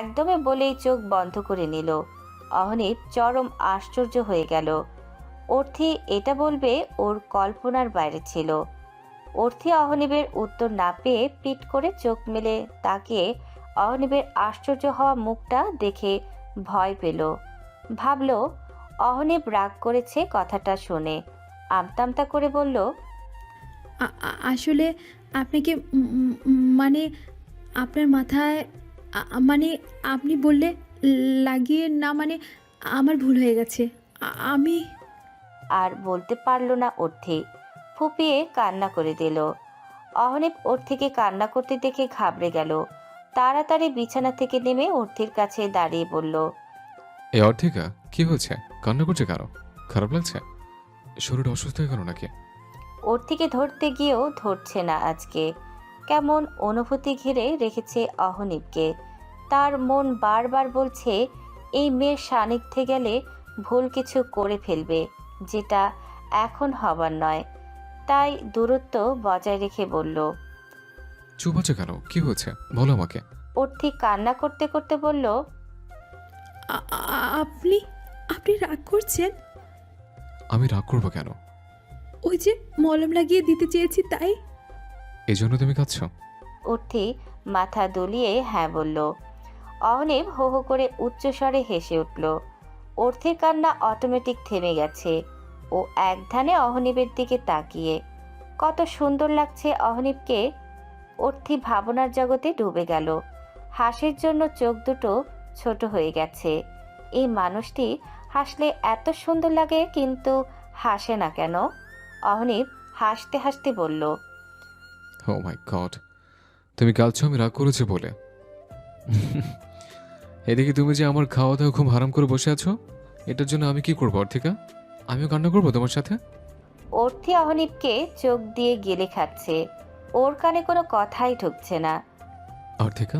একদমে বলেই চোখ বন্ধ করে নিল। অহনীপ চরম আশ্চর্য হয়ে গেল। অর্থি এটা বলবে ওর কল্পনার বাইরে ছিল। অর্থি অহনীপের উত্তর না পেয়ে পিট করে চোখ মেলে তাকিয়ে অহনীপের আশ্চর্য হওয়া মুখটা দেখে ভয় পেল। ভাবল অহনীপ রাগ করেছে কথাটা শুনে। আমতামতা করে বলল,
আসলে আপনাকে মানে আপনার মাথায় মানে আপনি বললে লাগিয়ে না, মানে আমার ভুল হয়ে গেছে, আমি।
আর বলতে পারল না অর্থি, ফুপিয়ে কান্না করে দিল। অহনীপ অর্থিকে কান্না করতে দেখে ঘাবড়ে গেল। তাড়াতাড়ি বিছানা থেকে নেমে অর্থির কাছে দাঁড়িয়ে বলল,
এই অর্থিকা, কি হয়েছে? কান্না করছে কেন? খারাপ লাগছে? শরীর অসুস্থ হয়ে গেল নাকি?
ওর থেকে ধরতে গিয়েও ধরছে না আজকে। কেমন অনুভূতি ঘিরে রেখেছে অহনীপকে। তার মন বারবার বলছে এই মেয়ের সান্নিধ্যে গেলে ভুল কিছু করে ফেলবে, যেটা এখন হবার নয়। তাই দূরত্ব বজায় রেখে বলল।
চুপ আছো কেন? কি হয়েছে বলো আমাকে।
অর্থি কান্না করতে করতে বলল,
আপনি আপনি রাগ করছেন?
আমি রাগ করবো কেন?
ওই যে মলম লাগিয়ে দিতে চেয়েছি তাই।
এই জন্য তুমি কাঁদছো?
অর্থি মাথা দুলিয়ে হ্যাঁ বলল। অহনীপ হো হো করে উচ্চস্বরে হেসে উঠল। অর্থির কান্না অটোমেটিক থেমে গেছে। ও এক ধ্যানে অহনীপের দিকে তাকিয়ে। কত সুন্দর লাগছে অহনীপকে। অর্থি ভাবনার জগতে ডুবে গেল। হাসির জন্য চোখ দুটো ছোট হয়ে গেছে। এই মানুষটি হাসলে এত সুন্দর লাগে, কিন্তু হাসে না কেন? অহনীপ হাসতে হাসতে বলল,
ও মাই গড, তুমি কাঁদছো আমি রাগ করেছি বলে? এদিকে তুমি যে আমার খাওয়া দাওয়া খুব হারাম করে বসে আছো, এটার জন্য আমি কি করবো অর্থিকা? আমিও কান্না করবো তোমার সাথে?
অর্থি অহনীপকে চোখ দিয়ে গেলে খাচ্ছে। ওর কানে কোনো কথাই ঢুকছে না।
অর্থিকা,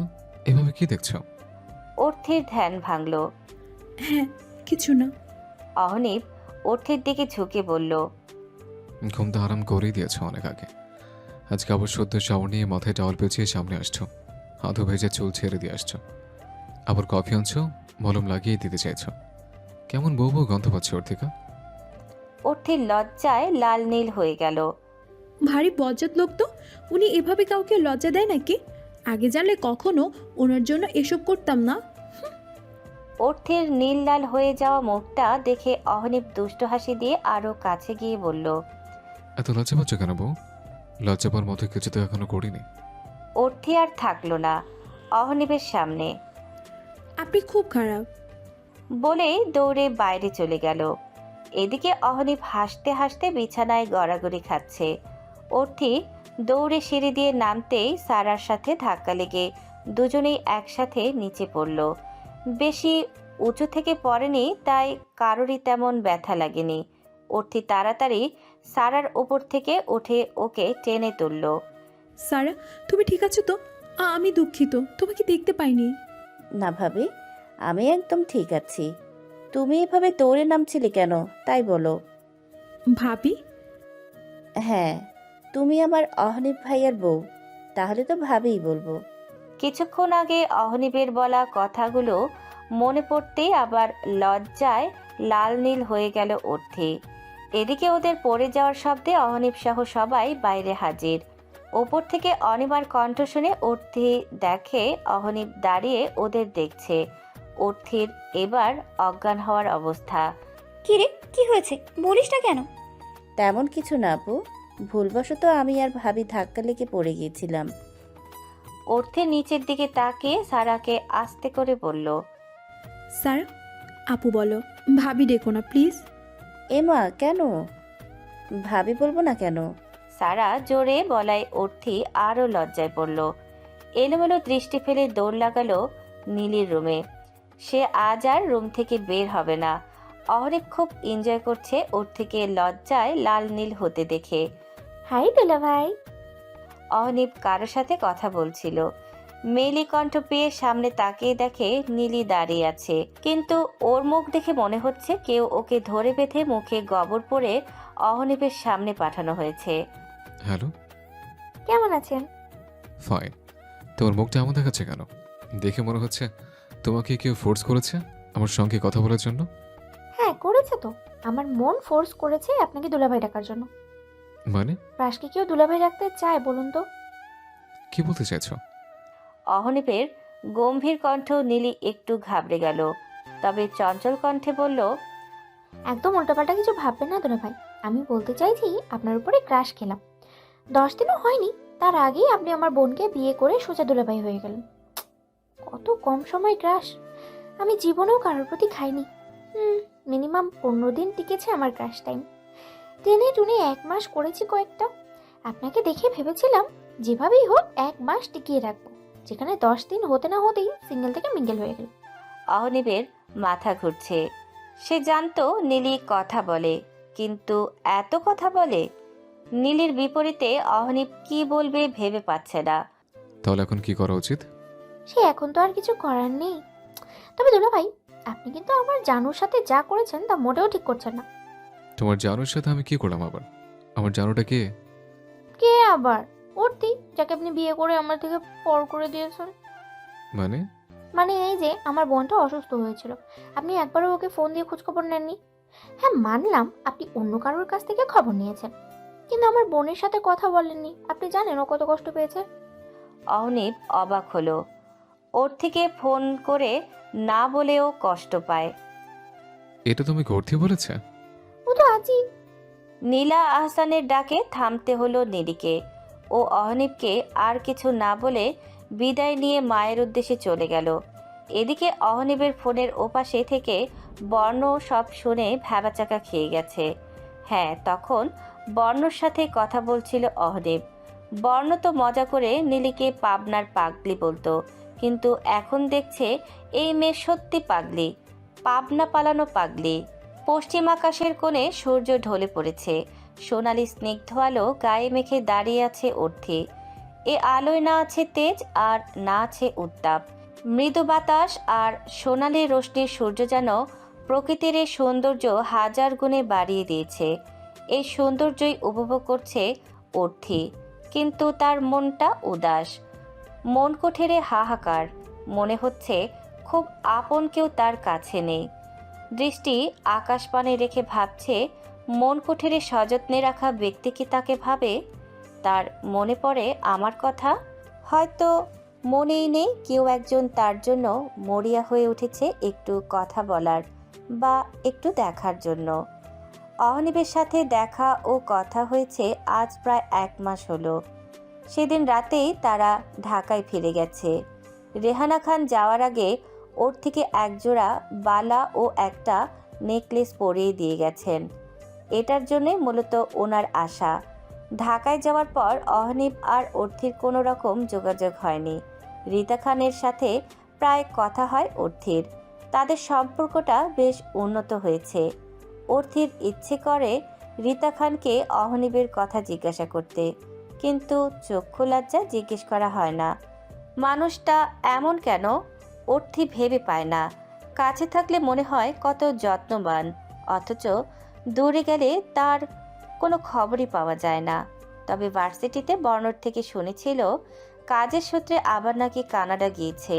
এভাবে কি দেখছো?
অর্থির ধ্যান ভাঙল।
হ্যাঁ, কিছু না।
অহনীপ অর্থির দিকে ঝুঁকে বলল,
ঘুম তো আরাম করেই দিয়েছো অনেক আগে। আজকে আবার সদ্য শাওয়ার নিয়ে মাথায় টাওয়াল পেঁচিয়ে সামনে আসছো, হাতও ভেজে চুল ছেড়ে দিয়ে আসছো, আবার কফি আনছো, মলম লাগিয়ে দিতে চাইছো। কেমন বউ বউ গন্ধ পাচ্ছে অর্থিকা।
অর্থির লজ্জায় লাল নীল হয়ে গেল।
ভারী বজ্জাত লোক তো। উনি এভাবে কাউকে লজ্জা দেয় নাকি? আগে জানলে কখনো ওনার জন্য এসব করতাম না।
অর্থের নীল লাল হয়ে যাওয়া মুখটা দেখে অহনীপ দুষ্ট হাসি দিয়ে আরো কাছে গিয়ে বলল,
এত লজ্জা পাচ্ছ কেন বউ? লজ্জা পাওয়ার মতো কিছু তো এখনো করিনি।
অর্থি আর থাকলো না অহনীপের সামনে।
আপনি খুব খারাপ
বলে দৌড়ে বাইরে চলে গেল। এদিকে অহনীপ হাসতে হাসতে বিছানায় গড়াগড়ি খাচ্ছে। অর্থি দৌড়ে সিঁড়ি দিয়ে নামতেই সারার সাথে ধাক্কা লেগে দুজনেই একসাথে নিচে পড়ল। বেশি উঁচু থেকে পড়েনি, তাই কারোরই তেমন ব্যথা লাগেনি। অর্থি তাড়াতাড়ি সারার ওপর থেকে উঠে ওকে টেনে তুলল।
সারা, তুমি ঠিক আছো তো? আমি দুঃখিত, তোমাকে দেখতে পাইনি।
না ভাবি, আমি একদম ঠিক আছি। তুমি এভাবে দৌড়ে নামছিলে কেন তাই বলো।
ভাবি?
হ্যাঁ, তুমি আমার অহনীপ ভাইয়ার বউ, তাহলে তো ভাবিই বলবো।
কিছুক্ষণ আগে অহনীপের বলা কথাগুলো মনে পড়তেই আবার লজ্জায় লাল নীল হয়ে গেল অর্থি। এদিকে ওদের পড়ে যাওয়ার শব্দে অহনীপ সহ সবাই বাইরে হাজির। ওপর থেকে অনিমার কণ্ঠ শুনে অর্থি দেখে অহনীপ দাঁড়িয়ে ওদের দেখছে। অর্থির এবার অজ্ঞান হওয়ার অবস্থা।
কিরে, কি হয়েছে বলিস না কেন?
তেমন কিছু না আপু, ভুলবশত আমি আর ভাবি ধাক্কা লেগে পড়ে গিয়েছিলাম।
অর্থের নিচের দিকে তাকিয়ে সারাকে আস্তে করে বলল,
সারা, আপু বলো, ভাবি ডেকো না প্লিজ।
এমা কেন? ভাবি বলবো না কেন?
সারা জোরে বলায় অর্থি আরও লজ্জায় পড়ল। এলোমেলো দৃষ্টি ফেলে দৌড় লাগালো নীলির রুমে। সে আজ আর রুম থেকে বের হবে না। অহনীপ খুব এনজয় করছে অর্থিকে লজ্জায় লাল নীল হতে দেখে।
হাই দুলা ভাই।
অহনীপ কারোর সাথে কথা বলছিল। মেলি কণ্ঠ পেয়ে সামনে তাকিয়ে দেখে নীলি দাঁড়িয়ে আছে, কিন্তু ওর মুখ দেখে মনে হচ্ছে কেউ ওকে ধরে বেঁধে মুখে গোবর পরে অহনীপের সামনে পাঠানো হয়েছে।
হ্যালো,
কেমন আছেন?
ফাইন। তোমার মুখটা এমন দেখাচ্ছে কেন? দেখে মনে হচ্ছে তোমাকে কেউ ফোর্স করেছে আমার সঙ্গে কথা বলার জন্য।
হ্যাঁ করেছে তো, আমার মন ফোর্স করেছে আপনাকে দুলাভাই ডাকার জন্য।
মানে?
রাশকে কেউ দুলাভাই রাখতে চায় বলুন তো?
কি বলতে চাইছো?
অহনীপের গম্ভীর কণ্ঠ নীলি একটু ঘাবড়ে গেল, তবে চঞ্চল কণ্ঠে বলল,
একদম উল্টোপাল্টা কিছু ভাববেন না দুলাভাই। আমি বলতে চাইছি আপনার উপরে ক্রাশ খেলাম। 10 দিনও হয়নি, তার আগেই আপনি আমার বোনকে বিয়ে করে সোজা দুলাভাই হয়ে গেলেন। কত কম সময় ক্রাশ! আমি জীবনেও কারোর প্রতি খাইনি। মিনিমাম 15 দিন টিকেছে আমার ক্রাশ টাইম। টেনে টুনে 1 মাস করেছি কয়েকটা। আপনাকে দেখে ভেবেছিলাম যেভাবেই হোক 1 মাস টিকিয়ে রাখবো, যেখানে 10 দিন হতে না হতেই সিঙ্গেল থেকে মিঙ্গেল হয়ে গেল।
অহনীপের মাথা ঘুরছে। সে জানতো নীলি কথা বলে, কিন্তু এত কথা বলে? নীলির বিপরীতে অহনীপ কি বলবে ভেবে পাচ্ছে না।
তাহলে এখন কি করা উচিত?
সে এখন তো আর কিছু করার নেই। তবে দুলাভাই, আপনি কিন্তু আমার জানুর সাথে যা করেছেন তা মোটেও ঠিক করছেন না।
তোমার জানুর সাথে আমি কি করলাম আবার? আমার জানুটা কে?
কে আবার? অর্থি, যাকে আপনি বিয়ে করে আমার থেকে পর করে দিয়েছেন।
মানে?
মানে এই যে আমার বোনটা অসুস্থ হয়েছিল, আপনি একবারও ওকে ফোন দিয়ে খোঁজখবর নেননি। হ্যাঁ, মানলাম আপনি অন্য কারোর কাছ থেকে খবর নিয়েছেন, কিন্তু আমার বোনের সাথে কথা বলেননি। আপনি জানেন ও কত কষ্ট পেয়েছে।
অহনীপ অবাক হলো। ওর থেকে ফোন করে না বলেও কষ্ট পায়।
এটা তুমি গর্ধি বলেছে?
ও তো আজই।
নীলা আহসানের ডাকে থামতে হলো নীলিকে। ও অহনীপকে আর কিছু না বলে বিদায় নিয়ে মায়ের উদ্দেশ্যে চলে গেল। এদিকে অহনীপের ফোনের ওপাশে থেকে বর্ণ সব শুনে ভ্যাবাচাকা খেয়ে গেছে। হ্যাঁ, তখন বর্ণর সাথে কথা বলছিল অহনীপ। বর্ণ তো মজা করে নীলিকে পাবনার পাগলি বলতো, কিন্তু এখন দেখছে এই মেয়ে সত্যি পাগলি, পাবনা পালানো পাগলি। পশ্চিম আকাশের কোণে সূর্য ঢলে পড়েছে। সোনালি স্নিগ্ধ আলো গায়ে মেখে দাঁড়িয়ে আছে অর্থি। এ আলোয় না আছে তেজ আর না আছে উত্তাপ। মৃদু বাতাস আর সোনালি রোশনির সূর্য যেন প্রকৃতির এই সৌন্দর্য হাজার গুণে বাড়িয়ে দিয়েছে। এই সৌন্দর্যই উপভোগ করছে অর্থি, কিন্তু তার মনটা উদাস। মন কোঠেরে হাহাকার। মনে হচ্ছে খুব আপন কেউ তার কাছে নেই। দৃষ্টি আকাশপানে রেখে ভাবছে, মন কুঠিরে সযত্নে রাখা ব্যক্তি কি তাকে ভাবে? তার মনে পড়ে আমার কথা? হয়তো মনেই নেই কেউ একজন তার জন্য মরিয়া হয়ে উঠেছে একটু কথা বলার বা একটু দেখার জন্য। অহনীপের সাথে দেখা ও কথা হয়েছে আজ প্রায় 1 মাস হলো। সেদিন রাতেই তারা ঢাকায় ফিরে গেছে। রেহানা খান যাওয়ার আগে ওর থেকে একজোড়া বালা ও একটা নেকলেস পরিয়ে দিয়ে গেছেন। এটার জন্যে মূলত ওনার আশা। ঢাকায় যাওয়ার পর অহনীপ আর অর্থির কোনো রকম যোগাযোগ হয়নি। রীতা খানের সাথে প্রায় কথা হয় অর্থির। তাদের সম্পর্কটা বেশ উন্নত হয়েছে। অর্থির ইচ্ছে করে রীতা খানকে অহনীপের কথা জিজ্ঞাসা করতে, কিন্তু চক্ষু লজ্জা জিজ্ঞেস করা হয় না। মানুষটা এমন কেন অর্থি ভেবে পায় না। কাছে থাকলে মনে হয় কত যত্নবান, অথচ দূরে গেলে তার কোনো খবরই পাওয়া যায় না। তবে ভার্সিটিতে বর্ণর থেকে শুনেছিল কাজের সূত্রে আবার নাকি কানাডা গিয়েছে।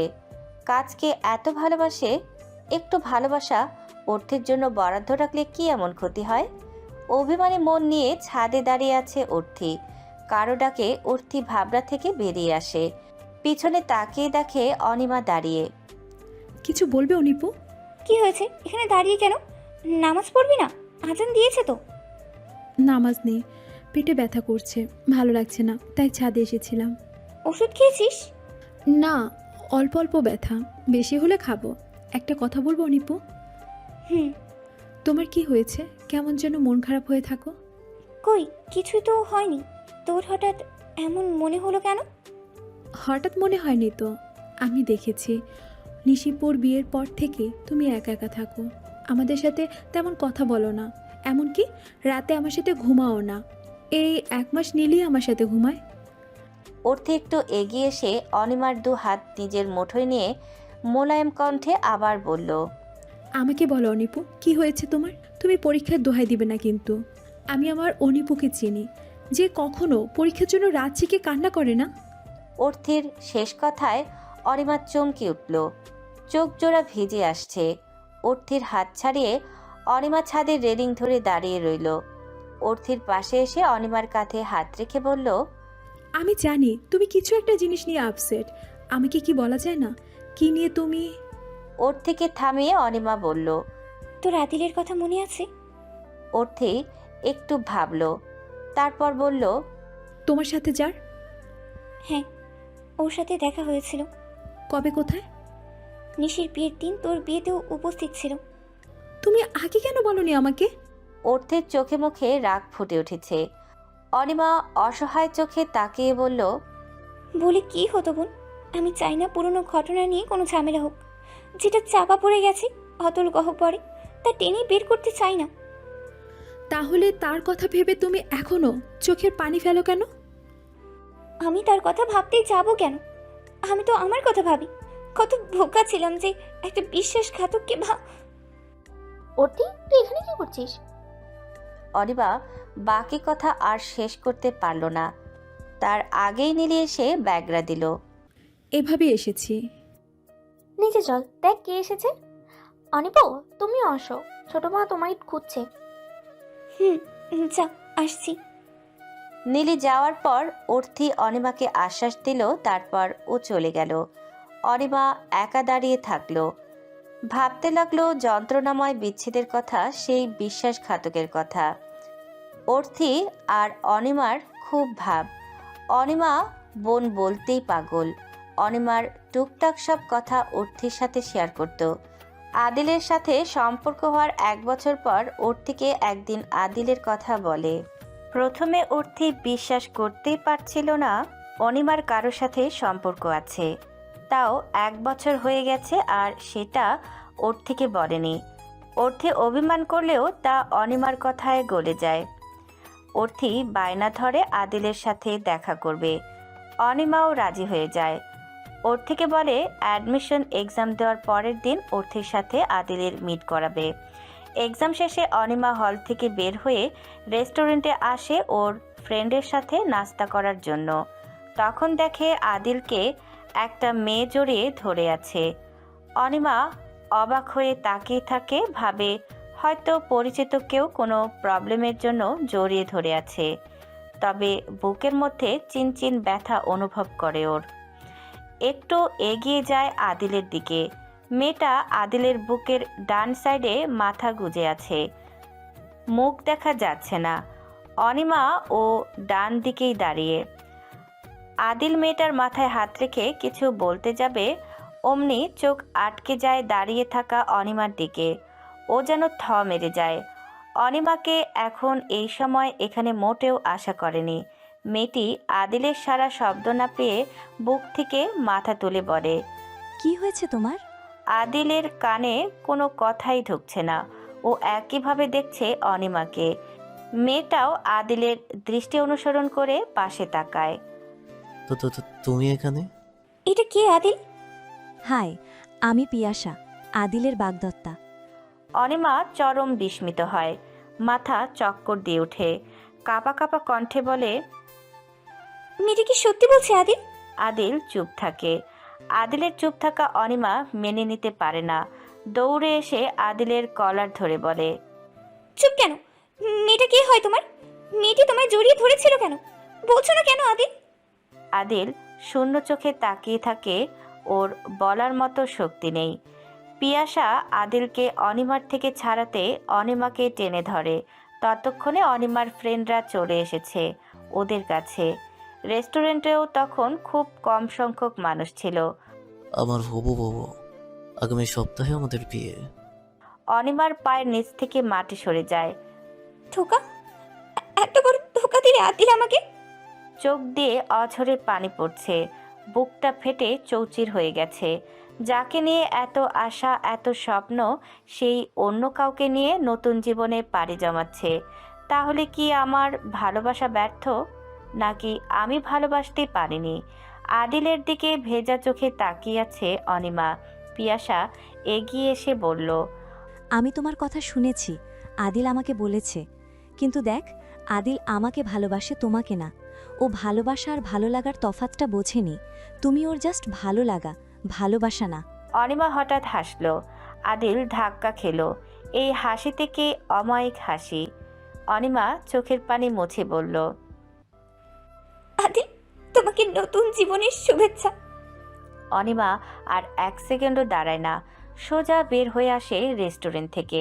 কাজকে এত ভালোবাসে, একটু ভালোবাসা অর্থের জন্য বরাদ্দ রাখলে কি এমন ক্ষতি হয়? অভিমানী মন নিয়ে ছাদে দাঁড়িয়ে আছে অর্থি। কারো ডাকে অর্থি ভাবনা থেকে বেরিয়ে আসে। পিছনে তাকিয়ে দেখে অনিমা দাঁড়িয়ে।
কিছু বলবে অনিপু?
কি হয়েছে? এখানে দাঁড়িয়ে কেন? নামাজ পড়বি না? আজান দিয়েছে তো।
নামাজ নেই, পেটে ব্যথা করছে, ভালো লাগছে না, তাই ছাদে এসেছিলাম।
ওষুধ খেয়েছিস?
না, অল্প অল্প ব্যথা, বেশি হলে খাবো। একটা কথা বলবো অনিপু?
হুম।
তোমার কি হয়েছে? কেমন যেন মন খারাপ হয়ে থাকো।
কই, কিছুই তো হয়নি। তোর হঠাৎ এমন মনে হলো কেন?
হঠাৎ মনে হয়নি তো, আমি দেখেছি নিশিপুর বিয়ের পর থেকে তুমি একা একা থাকো, আমাদের সাথে তেমন কথা বলো না, এমনকি রাতে আমার সাথে ঘুমাও না। এই 1 মাস নীলই আমার সাথে ঘুমায়।
অর্থি একটু এগিয়ে এসে অনিমার 2 হাত নিজের মুঠোয় নিয়ে মোলায়েম কণ্ঠে আবার বলল,
আমাকে বলো অনিপু, কি হয়েছে তোমার? তুমি পরীক্ষার দোহাই দিবে না কিন্তু। আমি আমার অনিপুকে চিনি, যে কখনো পরীক্ষার জন্য রাত জেগে কান্না করে না।
অর্থির শেষ কথায় অনিমা চমকে উঠল। চোখ জোড়া ভিজে আসছে। অর্থির হাত ছাড়িয়ে অনিমা ছাদের রেলিং ধরে দাঁড়িয়ে রইল। অর্থির পাশে এসে অনিমার কাঁধে হাত রেখে বলল,
আমি জানি তুমি কিছু একটা জিনিস নিয়ে আপসেট, আমাকে কি বলা যায় না কি নিয়ে তুমি?
অর্থিকে থামিয়ে অনিমা বলল,
তোর আদিলের কথা মনে আছে?
অর্থি একটু ভাবল, তারপর বলল,
তোমার সাথে যার?
হ্যাঁ, ওর সাথে দেখা হয়েছিল।
কবে, কোথায়?
নিশির বিয়ের দিন তোর বিয়েতেও উপস্থিত ছিল।
তুমি আগে কেন বলনি আমাকে?
অর্থের চোখে মুখে রাগ ফুটে উঠেছে। অনিমা অসহায় চোখে তাকিয়ে বলল,
বলে কি হতো বোন? আমি চাই না পুরনো ঘটনা নিয়ে কোনো ঝামেলা হোক। যেটা চাপা পড়ে গেছে অতল গহ্বরে, তা টেনে বের করতে চাই না।
তাহলে তার কথা ভেবে তুমি এখনো চোখের পানি ফেলো কেন?
আমি তার কথা ভাবতেই যাবো কেন? আমি তো আমার কথা ভাবি। কত বোকা ছিলাম যে একটা বিশ্বাসঘাতককে
অর্তি, তুই এখানে কি করছিস?
অনিমা বাকি কথা আর শেষ করতে পারল না, তার আগেই নীলি এসে ব্যাগরা দিল।
এভাবে এসেছি।
নিচে চল, দেখ কে এসেছে। অনিপ, তুমিও আসো, ছোট মা তোমায় খুঁজছে।
যা, আসছি।
নীলি যাওয়ার পর অর্থি অনিমাকে আশ্বাস দিল, তারপর ও চলে গেল। অনিমা একা দাঁড়িয়ে থাকলো, ভাবতে লাগলো যন্ত্রণাময় বিচ্ছেদের কথা, সেই বিশ্বাসঘাতকের কথা। অর্থি আর অনিমার খুব ভাব। অনিমা বোন বলতেই পাগল। অনিমার টুকটাক সব কথা অর্থির সাথে শেয়ার করত। আদিলের সাথে সম্পর্ক হওয়ার 1 বছর পর অর্থিকে একদিন আদিলের কথা বলে। প্রথমে অর্থি বিশ্বাস করতেই পারছিল না অনিমার কারোর সাথে সম্পর্ক আছে, তাও 1 বছর হয়ে গেছে আর সেটা অর্থিকে বলেনি। অর্থি অভিমান করলেও তা অনিমার কথায় গলে যায়। অর্থি বায়না ধরে আদিলের সাথে দেখা করবে, অনিমাও রাজি হয়ে যায়। অর্থিকে বলে অ্যাডমিশন এক্সাম দেওয়ার পরের দিন অর্থির সাথে আদিলের মিট করাবে। এক্সাম শেষে অনিমা হল থেকে বের হয়ে রেস্টুরেন্টে আসে ওর ফ্রেন্ডের সাথে নাস্তা করার জন্য। তখন দেখে আদিলকে একটা মেয়ে জড়িয়ে ধরে আছে। অনিমা অবাক হয়ে তাকিয়ে থাকে, ভাবে হয়তো পরিচিত কেউ কোনো প্রবলেমের জন্য জড়িয়ে ধরে আছে। তবে বুকের মধ্যে চিনচিন ব্যথা অনুভব করে ওর। একটু এগিয়ে যায় আদিলের দিকে। মেয়েটা আদিলের বুকের ডান সাইডে মাথা গুজে আছে, মুখ দেখা যাচ্ছে না। অনিমা ও ডান দিকেই দাঁড়িয়ে। আদিল মেয়েটার মাথায় হাত রেখে কিছু বলতে যাবে, অমনি চোখ আটকে যায় দাঁড়িয়ে থাকা অনিমার দিকে। ও যেন থ মেরে যায়। অনিমাকে এখন এই সময় এখানে মোটেও আশা করেনি। মেয়েটি আদিলের সারা শব্দ না পেয়ে বুক থেকে মাথা তুলে বলে,
কি হয়েছে তোমার?
আদিলের কানে কোনো কথাই ঢুকছে না। ও একইভাবে দেখছে অনিমাকে। মেয়েটাও আদিলের দৃষ্টি অনুসরণ করে পাশে তাকায়।
তুমি এখানে?
এটা কে আদিল?
হাই, আমি পিয়াসা, আদিলের বাগদত্তা।
অনিমা চরম বিস্মিত হয়, মাথা চক্কর দিয়ে ওঠে, কাঁপা কাঁপা কণ্ঠে বলে,
মেয়েটা কি সত্যি বলছে আদিল?
আদিল চুপ থাকে। আদিলের চুপ থাকা অনিমা মেনে নিতে পারে না, দৌড়ে এসে আদিলের কলার ধরে বলে,
চুপ কেন? মেয়েটা কে হয় তোমার? মেয়েটি তোমায় জড়িয়ে ধরেছিল কেন? বলছো না কেন আদিল?
আদিল শূন্য চোখে তাকিয়ে থাকে, ওর বলার মতো শক্তি নেই। পিয়াসা আদিলকে অনিমার থেকে ছাড়াতে অনিমাকে টেনে ধরে। ততক্ষণে অনিমার ফ্রেন্ডরা চলে এসেছে ওদের কাছে। রেস্টুরেন্টেও তখন খুব কম সংখ্যক মানুষ ছিল।
আমার হবু বউ, আগামী সপ্তাহে আমাদের বিয়ে।
অনিমার পায়ের নিচ থেকে মাটি সরে যায়।
ধোকা? এত বড় ধোকা দিলে আদিল আমাকে?
চোখ দিয়ে অঝরে পানি পড়ছে, বুকটা ফেটে চৌচির হয়ে গেছে। যাকে নিয়ে এত আশা, এত স্বপ্ন, সেই অন্য কাউকে নিয়ে নতুন জীবনে পাড়ি জমাচ্ছে। তাহলে কি আমার ভালোবাসা ব্যর্থ, নাকি আমি ভালোবাসতে পারিনি? আদিলের দিকে ভেজা চোখে তাকিয়ে আছে অনিমা। পিয়াসা এগিয়ে এসে বলল,
আমি তোমার কথা শুনেছি, আদিল আমাকে বলেছে। কিন্তু দেখ, আদিল আমাকে ভালোবাসে, তোমাকে না। ও ভালোবাসা আর ভালো লাগার তফাৎটা বোঝেনি। তুমি ওর জাস্ট ভালো লাগা, ভালোবাসা না।
অনিমা হঠাৎ হাসলো। আদিল ধাক্কা খেলো। এই হাসি থেকে অমায়িক হাসি। অনিমা চোখের পানি মুছে বলল,
আদিল, তোমাকে নতুন জীবনের শুভেচ্ছা।
অনিমা আর 1 সেকেন্ডও দাঁড়ায় না, সোজা বের হয়ে আসে রেস্টুরেন্ট থেকে।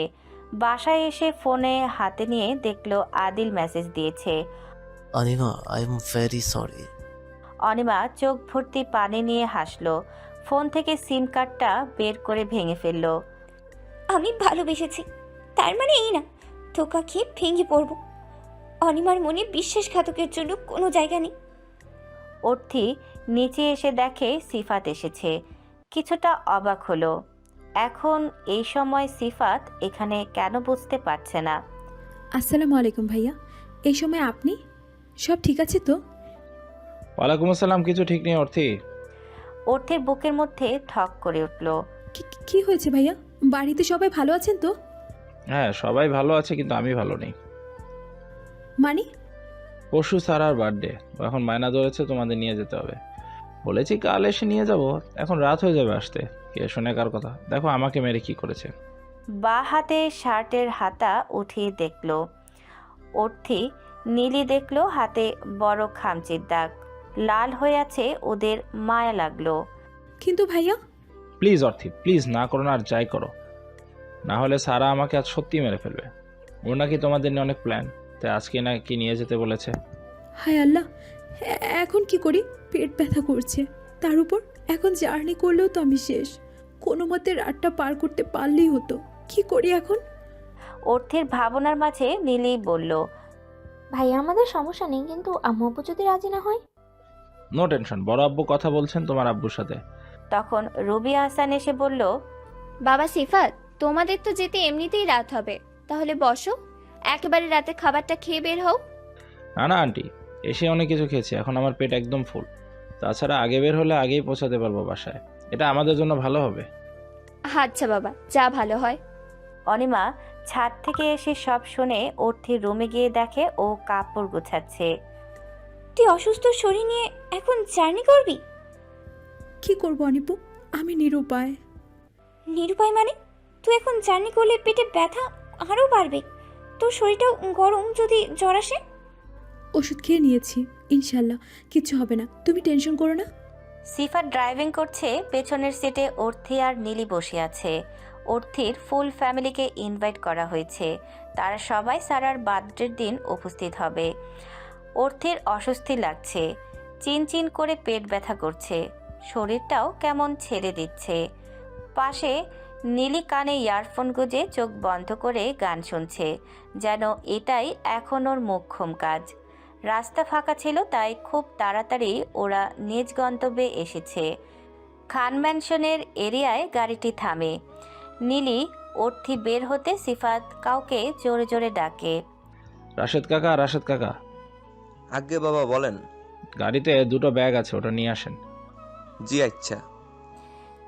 বাসায় এসে ফোনে হাতে নিয়ে দেখলো আদিল মেসেজ দিয়েছে।
Anima, I am very sorry.
Anima চোখ ভর্তি পানি নিয়ে হাসলো। ফোন থেকে সিম কার্ডটা বের করে ভেঙে ফেললো।
আমি ভালোবেসেছি, তার মানে এই না ধোকা খেয়ে ভেঙে পড়ব। অনিমার মনে বিশ্বাসঘাতকের জন্য কোনো জায়গা নেই।
অর্থি নিচে এসে দেখে সিফাত এসেছে, কিছুটা অবাক হলো। এখন এই সময় সিফাত এখানে কেন বুঝতে পারছে না।
আসসালামু আলাইকুম ভাইয়া। এই সময় আপনি? সব ঠিক আছে তো?
ওয়ালাইকুম আসসালাম। কিছু ঠিক নেই অর্থি।
অর্থের বুকের মধ্যে ঠক করে উঠল।
কি হয়েছে ভাইয়া? বাড়িতে সবাই ভালো আছেন তো?
হ্যাঁ, সবাই ভালো আছে, কিন্তু আমি ভালো নেই।
মানে?
পরশু সারার বার্থডে, এখন মায়না ধরেছে তোমাদের নিয়ে যেতে হবে। বলেছি কাল এসে নিয়ে যাব, এখন রাত হয়ে যাবে আসতে। কে শোনে কার কথা? দেখো আমাকে মেরে কি করেছে।
বা হাতে শার্টের হাতা উঠিয়ে দেখল অর্থি। নীলি দেখল হাতে বড় খামচির দাগ, লাল হয়ে আছে। ওদের মায়া লাগলো।
কিন্তু ভাইয়া।
প্লিজ অর্থি, প্লিজ না করো না, আর যাই করো না হলে সারা আমাকে আজ সত্যি মেরে ফেলবে। ওর নাকি তোমাদের নিয়ে অনেক প্ল্যান, তাই আজকে নাকি নিয়ে যেতে বলেছে।
হায় আল্লাহ, এখন কি করি? পেট ব্যথা করছে, তার উপর এখন জার্নি করলেও তো আমি শেষ। কোনো মতে রাতটা পার করতে পারলেই হতো। কি করি এখন?
অর্থের ভাবনার মাঝে নীলি বলল,
ভাইয়া আমাদের সমস্যা নেই, কিন্তু আম্মু আব্বু যদি রাজি না হয়?
নো টেনশন, বড় আব্বু কথা বলছেন তোমার আব্বুর সাথে।
তখন রুবি হাসান এসে বলল,
বাবা সিফাত, তোমাদের তো যেতে এমনিতেই রাত হবে, তাহলে বসো, একেবারে রাতে খাবারটা খেয়ে বের হও।
না না আন্টি, এসে অনেক কিছু খেয়েছি, এখন আমার পেট একদম ফুল। তাছাড়া আগে বের হলে আগেই পৌঁছাতে পারবো বাসায়, এটা আমাদের জন্য ভালো হবে।
আচ্ছা বাবা, যা ভালো হয়।
অনিমা ছাদ থেকে এসে সব শুনে অর্থির রুমে গিয়ে দেখে ও কাপড় গোছাচ্ছে।
তুই অসুস্থ শরীর নিয়ে এখন জার্নি করবি?
কি করব অনিপু, আমি নিরুপায়।
নিরুপায় মানে? তুই এখন জার্নি করলে পেটে ব্যথা আরও বাড়বে, তোর শরীরটাও গরম, যদি জ্বর আসে।
ওষুধ খেয়ে নিয়েছি, ইনশাল্লাহ কিচ্ছু হবে না, তুমি টেনশন করো না।
সিফাত ড্রাইভিং করছে, পেছনের সিটে অর্থি আর নীলি বসে আছে। অর্থির ফুল ফ্যামিলিকে ইনভাইট করা হয়েছে, তারা সবাই সারার বার্থডের দিন উপস্থিত হবে। অর্থির অস্বস্তি লাগছে, চিনচিন করে পেট ব্যথা করছে, শরীরটাও কেমন ছেড়ে দিচ্ছে। পাশে নীলি কানে ইয়ারফোন গুঁজে চোখ বন্ধ করে গান শুনছে, যেন এটাই এখন ওর মোক্ষম কাজ। রাস্তা ফাঁকা ছিল, তাই খুব তাড়াতাড়ি ওরা নিজ গন্তব্যে এসেছে। খান ম্যানশনের এরিয়ায় গাড়িটি থামে। নীলি অর্থি বের হতে সিফাত কাউকে জোরে জোরে ডাকে,
রাশেদ কাকা, রাশেদ কাকা।
আজ্ঞে বাবা, বলেন।
গাড়িতে দুটো ব্যাগ আছে, ওটা নিয়ে আসেন।
জি আচ্ছা।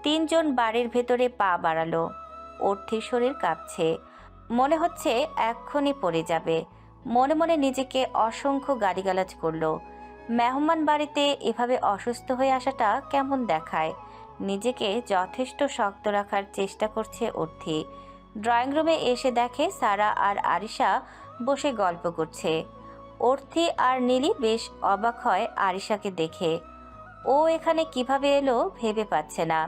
তিনজন বাড়ির ভেতরে পা বাড়ালো। অর্থির শরীর কাঁপছে, মনে হচ্ছে এক্ষুনি পড়ে যাবে। মনে মনে নিজেকে অসংখ্য গালিগালাজ করলো। মেহমান বাড়িতে এভাবে অসুস্থ হয়ে আসাটা কেমন দেখায়। নিজেকে যথেষ্ট শক্ত রাখার চেষ্টা করছে অর্থি। ড্রয়িং রুমে এসে দেখে সারা আর আরিশা বসে গল্প করছে। অর্থি আর নীলি বেশ অবাক হয় আরিশাকে দেখে। ও এখানে কিভাবে এলো ভেবে পাচ্ছে না।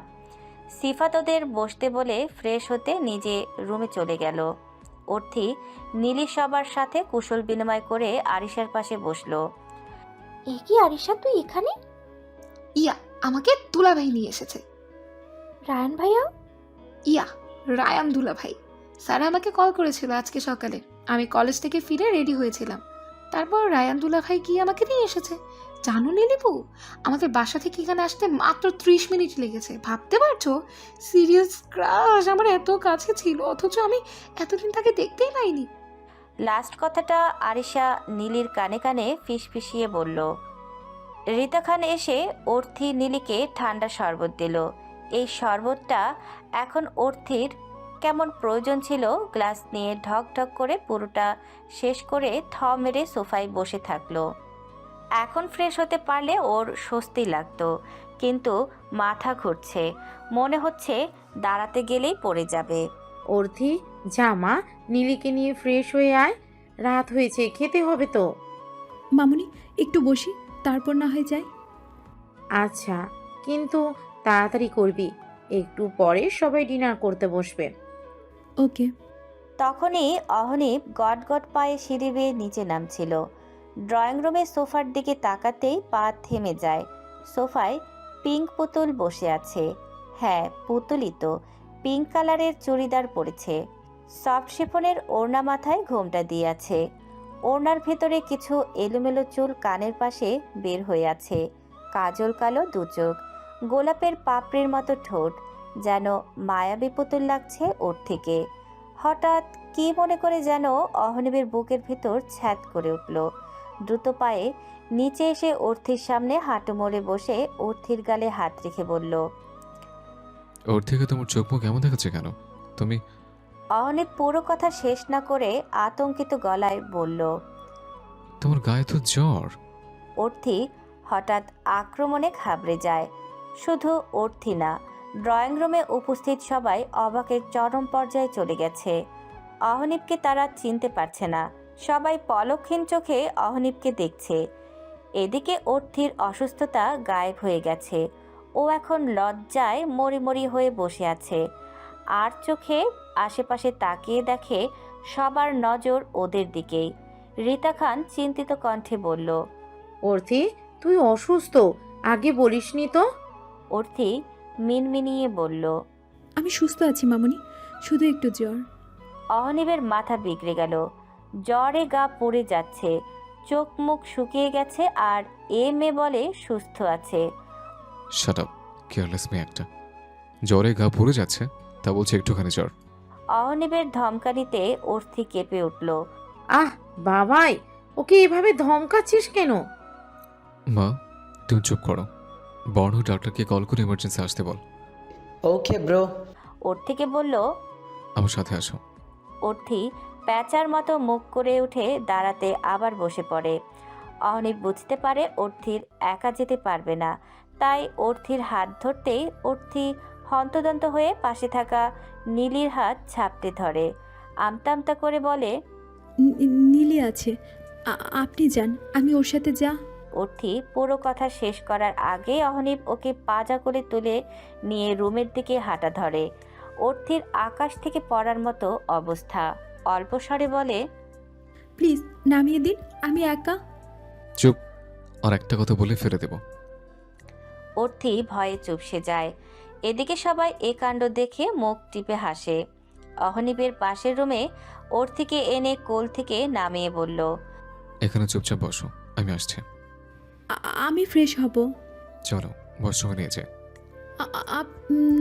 সিফাত ওদের বসতে বলে ফ্রেশ হতে নিজে রুমে চলে গেল। অর্থি নীলি সবার সাথে কুশল বিনিময় করে আরিশার পাশে বসলো।
এ কি আরিশা, তুই এখানে?
ইয়া আমাকে দুলাভাই নিয়ে এসেছে।
রায়ান ভাইয়া?
ইয়া, রায়ান দুলাভাই। স্যার আমাকে কল করেছিল আজকে সকালে, আমি কলেজ থেকে ফিরে রেডি হয়েছিলাম, তারপর রায়ান দুলাভাই গিয়ে আমাকে নিয়ে এসেছে। জানো নীলিপু, আমাদের বাসা থেকে এখানে আসতে মাত্র 30 মিনিট লেগেছে। ভাবতে পারছো? সিরিয়াস ক্রাশ আমার এত কাছে ছিল, অথচ আমি এতদিন তাকে দেখতেই পাইনি।
লাস্ট কথাটা আরিশা নীলির কানে কানে ফিসফিসিয়ে বলল। রিতা খান এসে অর্থি নীলিকে ঠান্ডা শরবত দিল। এই শরবতটা এখন অর্থির কেমন প্রয়োজন ছিল। গ্লাস নিয়ে ঢক ঢক করে পুরোটা শেষ করে থ মেরে সোফায় বসে থাকলো। এখন ফ্রেশ হতে পারলে ওর স্বস্তি লাগতো, কিন্তু মাথা ঘুরছে, মনে হচ্ছে দাঁড়াতে গেলেই পড়ে যাবে।
অর্থি, জামা নীলিকে নিয়ে ফ্রেশ হয়ে আয়, রাত হয়েছে, খেতে হবে তো।
মামুনি একটু বসি, তারপর না হয় যাই।
আচ্ছা, কিন্তু তাড়াতাড়ি করবি, একটু পরে সবাই ডিনার করতে বসবে।
ওকে।
তখনই অহনীপ গট গট পায়ে সিঁড়ি বেয়ে নিচে নামছিল। ড্রয়িং রুমে সোফার দিকে তাকাতেই পা থেমে যায়। সোফায় পিঙ্ক পুতুল বসে আছে। হ্যাঁ, পুতুলই তো। পিঙ্ক কালারের চুড়িদার পরেছে, সফট শিফনের ওড়না মাথায় ঘোমটা দিয়ে আছে। ওড়নার ভেতরে কিছু এলোমেলো চুল কানের পাশে বের হয়ে আছে। কাজল কালো দু চোখ, গোলাপের পাপড়ির মতো ঠোঁট, যেন মায়াবী পুতুল লাগছে ওর থেকে। হঠাৎ কি মনে করে যেন অহনিবের বুকের ভেতর ছ্যাদ করে উঠল। দ্রুত পায়ে নিচে এসে অর্থির সামনে হাঁটু মোড়ে বসে অর্থির গালে হাত রেখে বলল,
ওর থেকে তোমার চোখ মুখ এমন দেখাচ্ছে কেন? তুমি
অহনিব পুরো কথা শেষ না করে আতঙ্কিত গলায় বলল।
তোমার গায়ে তো জ্বর।
অর্থি হঠাৎ আক্রমণে ঘাবড়ে যায়। শুধু অর্থি না, ড্রয়িং রুমে উপস্থিত সবাই অবাকের চরম পর্যায়ে চলে গেছে। অহনিবকে তারা চিনতে পারছে না। সবাই পলকহীন চোখে অহনিবকে দেখছে। এদিকে অর্থির অসুস্থতা গায়েব হয়ে গেছে। ও এখন লজ্জায় মরি হয়ে বসে আছে। আর চোখে আশেপাশে তাকিয়ে দেখে সবার নজর ওদের দিকেই। রিতা খান চিন্তিত কণ্ঠে বলল,
অর্থি, তুই অসুস্থ, আগে বলিসনি তো?
অর্থি মিনমিনিয়ে বলল,
আমি সুস্থ আছি মামুনি, শুধু একটু জ্বর।
অহনিবের মাথা বিগড়ে গেল। জ্বরে গা পুড়ে যাচ্ছে, চোখ মুখ শুকিয়ে গেছে, আর মেয়ে বলে সুস্থ আছে।
শাট আপ, কেয়ারলেস মেয়ে একটা। জ্বরে গা পুড়ে যাচ্ছে, তা বলছে একটুখানি জ্বর।
অহনিবের ধমকানিতে অর্থি কেঁপে উঠল।
আহ বাবাই, ওকে এভাবে ধমকাচ্ছিস কেন?
মা, তুমি চুপ করো। বর্ণ ডাক্তারকে কল করে ইমার্জেন্সি আসতে বল।
Okay bro.
অর্থিকে বলল,
আমার সাথে আসো।
অর্থি প্যাঁচার মতো মুখ করে উঠে দাঁড়াতে আবার বসে পড়ে। অহনিব বুঝতে পারে অর্থির একা যেতে পারবে না, তাই অর্থির হাত ধরতেই অর্থি হন্তদন্ত হয়ে পাশে থাকা নীলির হাত ঝাপটে ধরে। আমতা আমতা করে বলে,
নীলি আছে, আপনি যান, আমি ওর সাথে যা।
অর্থি পুরো কথা শেষ করার আগে অহনিব ওকে পাজা করে তুলে নিয়ে রুমের দিকে হাঁটা ধরে। অর্থির আকাশ থেকে পড়ার মতো অবস্থা। অল্প স্বরে বলে,
প্লিজ নামিয়ে দিন, আমি একা।
চুপ, আর একটা কথা বলে ফেলে দেব।
অর্থি ভয়ে চুপসে যায়। এদিকে সবাই এ কাণ্ড দেখে মুখ টিপে হাসে। অহনিবের পাশের রুমে অর্থিকে এনে কোল থেকে নামিয়ে বলল,
এখানে চুপচাপ বসো, আমি আসছি।
আমি ফ্রেশ হব।
চলো, ওয়াশরুমে নিয়ে যাই।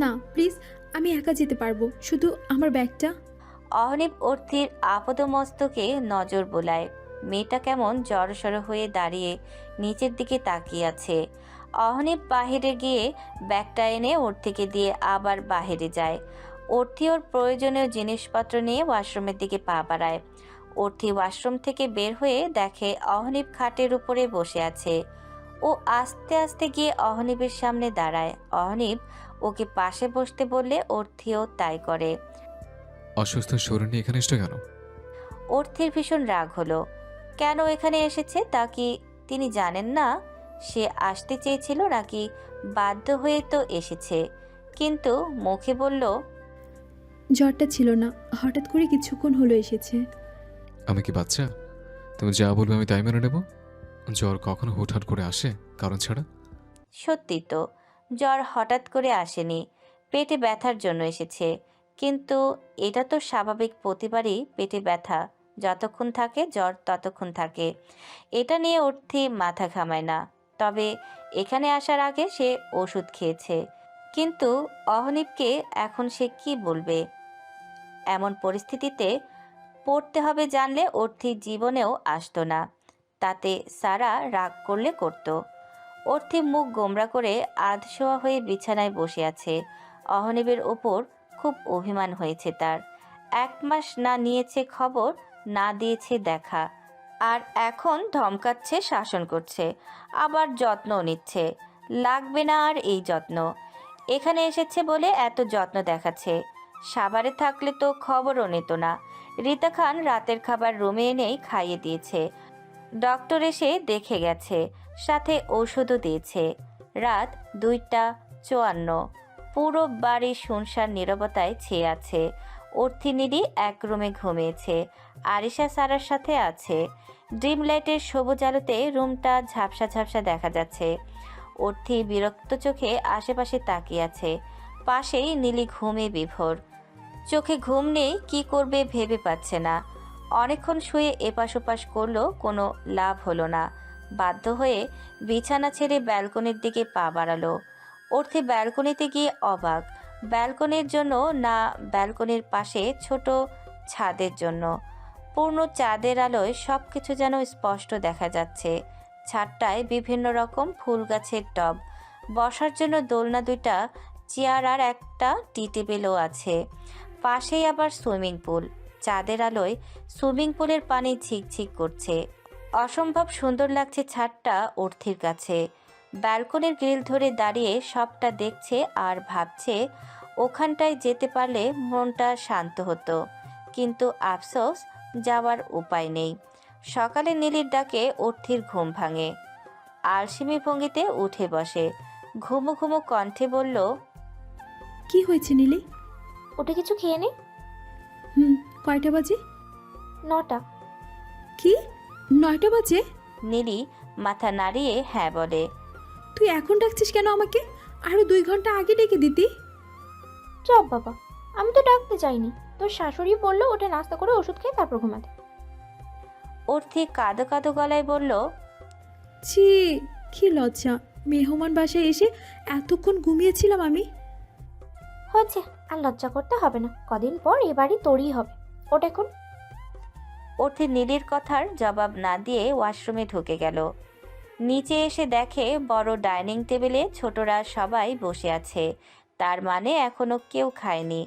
না প্লিজ, আমি একা যেতে পারবো, শুধু আমার ব্যাগটা।
অহনিব অর্থির আপাদমস্তকে নজর বোলায়। মেয়েটা কেমন জড়সড় হয়ে দাঁড়িয়ে নিচের দিকে তাকিয়ে আছে। অহনিব বাহিরে গিয়ে ব্যাগটা এনে অর্থিকে দিয়ে আবার বাহিরে যায়। অর্থি ওর প্রয়োজনীয় জিনিসপত্র নিয়ে ওয়াশরুমের দিকে পা বাড়ায়। অর্থি ওয়াশরুম থেকে বের হয়ে দেখে অহনিব খাটের উপরে বসে আছে। ও আস্তে আস্তে গিয়ে অহনিবের সামনে দাঁড়ায়। অহনিব ওকে পাশে বসতে বললে অর্থিও তাই করে।
অসুস্থ শরীর নিয়ে এখানে এসে কেন?
অর্থির ভীষণ রাগ হলো। কেন এখানে এসেছে তা কি তিনি জানেন না? সে আসতে চেয়েছিল নাকি বাধ্য হয়ে তো এসেছে, কিন্তু মুখে বলল,
জ্বরটা ছিল না, হঠাৎ করে কিছুক্ষণ হলো এসেছে।
আমি কি বাচ্চা? তুমি যা বলবে আমি তাই মেনে নেব? জ্বর কখনো হুটহাট করে আসে কারণ ছাড়া?
সত্যি তো, জ্বর হঠাৎ করে আসেনি, পেটে ব্যথার জন্য এসেছে। কিন্তু এটা তো স্বাভাবিক, প্রতিবারই পেটে ব্যথা যতক্ষণ থাকে জ্বর ততক্ষণ থাকে। এটা নিয়ে অর্থি মাথা ঘামায় না। তবে এখানে আসার আগে সে ওষুধ খেয়েছে। কিন্তু অহনিবকে এখন সে কি বলবে? এমন পরিস্থিতিতে পড়তে হবে জানলে অর্থি জীবনেও আসতো না। তাতে সারা রাগ করলে করত। অর্থি মুখ গোমরা করে আধশোয়া হয়ে বিছানায় বসে আছে। অহনিবের ওপর খুব অভিমান হয়েছে তার। 1 মাস না নিয়েছে খবর, না দিয়েছে দেখা, আর এখন ধমকাচ্ছে, শাসন করছে, আবার যত্নও নিচ্ছে। লাগবে না আর এই যত্ন। এখানে এসেছে বলে এত যত্ন দেখাচ্ছে। সাভারে থাকলে তো খবরও নিত না। রিতা খান রাতের খাবার রুমে এনেই খাইয়ে দিয়েছে। ডক্টর এসে দেখে গেছে, সাথে ঔষধও দিয়েছে। রাত 2:54। পুরো বাড়ি শুনশান নীরবতায় ছেয়ে আছে। অর্থিনীতি এক রুমে ঘুমিয়েছে, আরিশা সারার সাথে আছে। ড্রিম লাইটের সবুজ আলোতে রুমটা ঝাপসা ঝাপসা দেখা যাচ্ছে। অর্থি বিরক্ত চোখে আশেপাশে তাকিয়ে আছে। পাশেই নীলি ঘুমে বিভোর। চোখে ঘুম নেই, কি করবে ভেবে পাচ্ছে না। অনেকক্ষণ শুয়ে এপাশ ওপাশ করলো, কোনো লাভ হলো না। বাধ্য হয়ে বিছানা ছেড়ে ব্যালকনির দিকে পা বাড়ালো। অর্থি ব্যালকনিতে গিয়ে অবাক। ব্যালকনির জন্য না, ব্যালকনির পাশে ছোট ছাদের জন্য। পূর্ণ চাঁদের আলোয় সব কিছু যেন স্পষ্ট দেখা যাচ্ছে। ছাদটায় বিভিন্ন রকম ফুল গাছের টব, বসার জন্য দোলনা, 2টা চেয়ার আর একটা টি টেবিলও আছে। পাশেই আবার সুইমিং পুল। চাঁদের আলোয় সুইমিং পুলের পানি ঝিকঝিক করছে। অসম্ভব সুন্দর লাগছে ছাদটা অর্থির কাছে। ব্যালকনির গ্রিল ধরে দাঁড়িয়ে সবটা দেখছে আর ভাবছে ওখানটায় যেতে পারলে মনটা শান্ত হতো। কিন্তু আফসোস, যাওয়ার উপায় নেই। সকালে নীলির ডাকে অর্থির ঘুম ভাঙে। আলসেমি ভঙ্গিতে উঠে বসে, ঘুমো ঘুমো কণ্ঠে বলল,
কি হয়েছে নীলি?
ওটা কিছু খেয়ে নে।
কয়টা বাজে?
9টা।
কি 9টা বাজে?
নীলি মাথা নাড়িয়ে হ্যাঁ বলে।
তুই এখন ডাকছিস কেন আমাকে? আরো 2 ঘন্টা আগে ডেকে দিতি।
চপ বাবা, আমি তো ডাকতে চাইনি। তোর শাশুড়ি বললো ওটা নাস্তা করে ওষুধ খেয়ে তারপর ঘুমাতে।
অর্থি কাঁদো কাঁদো গলায় বলল,
ছি, কি লজ্জা! মেহমান বাসায় এসে এতক্ষণ ঘুমিয়েছিলাম আমি।
হচ্ছে, আর লজ্জা করতে হবে না। কদিন পর এ বাড়ি তোরই হবে। ওটা এখন।
অর্থি নীলির কথার জবাব না দিয়ে ওয়াশরুমে ঢুকে গেল। নিচে এসে দেখে বড় ডাইনিং টেবিলে ছোটরা সবাই বসে আছে। তার মানে এখনো কেউ খায়নি।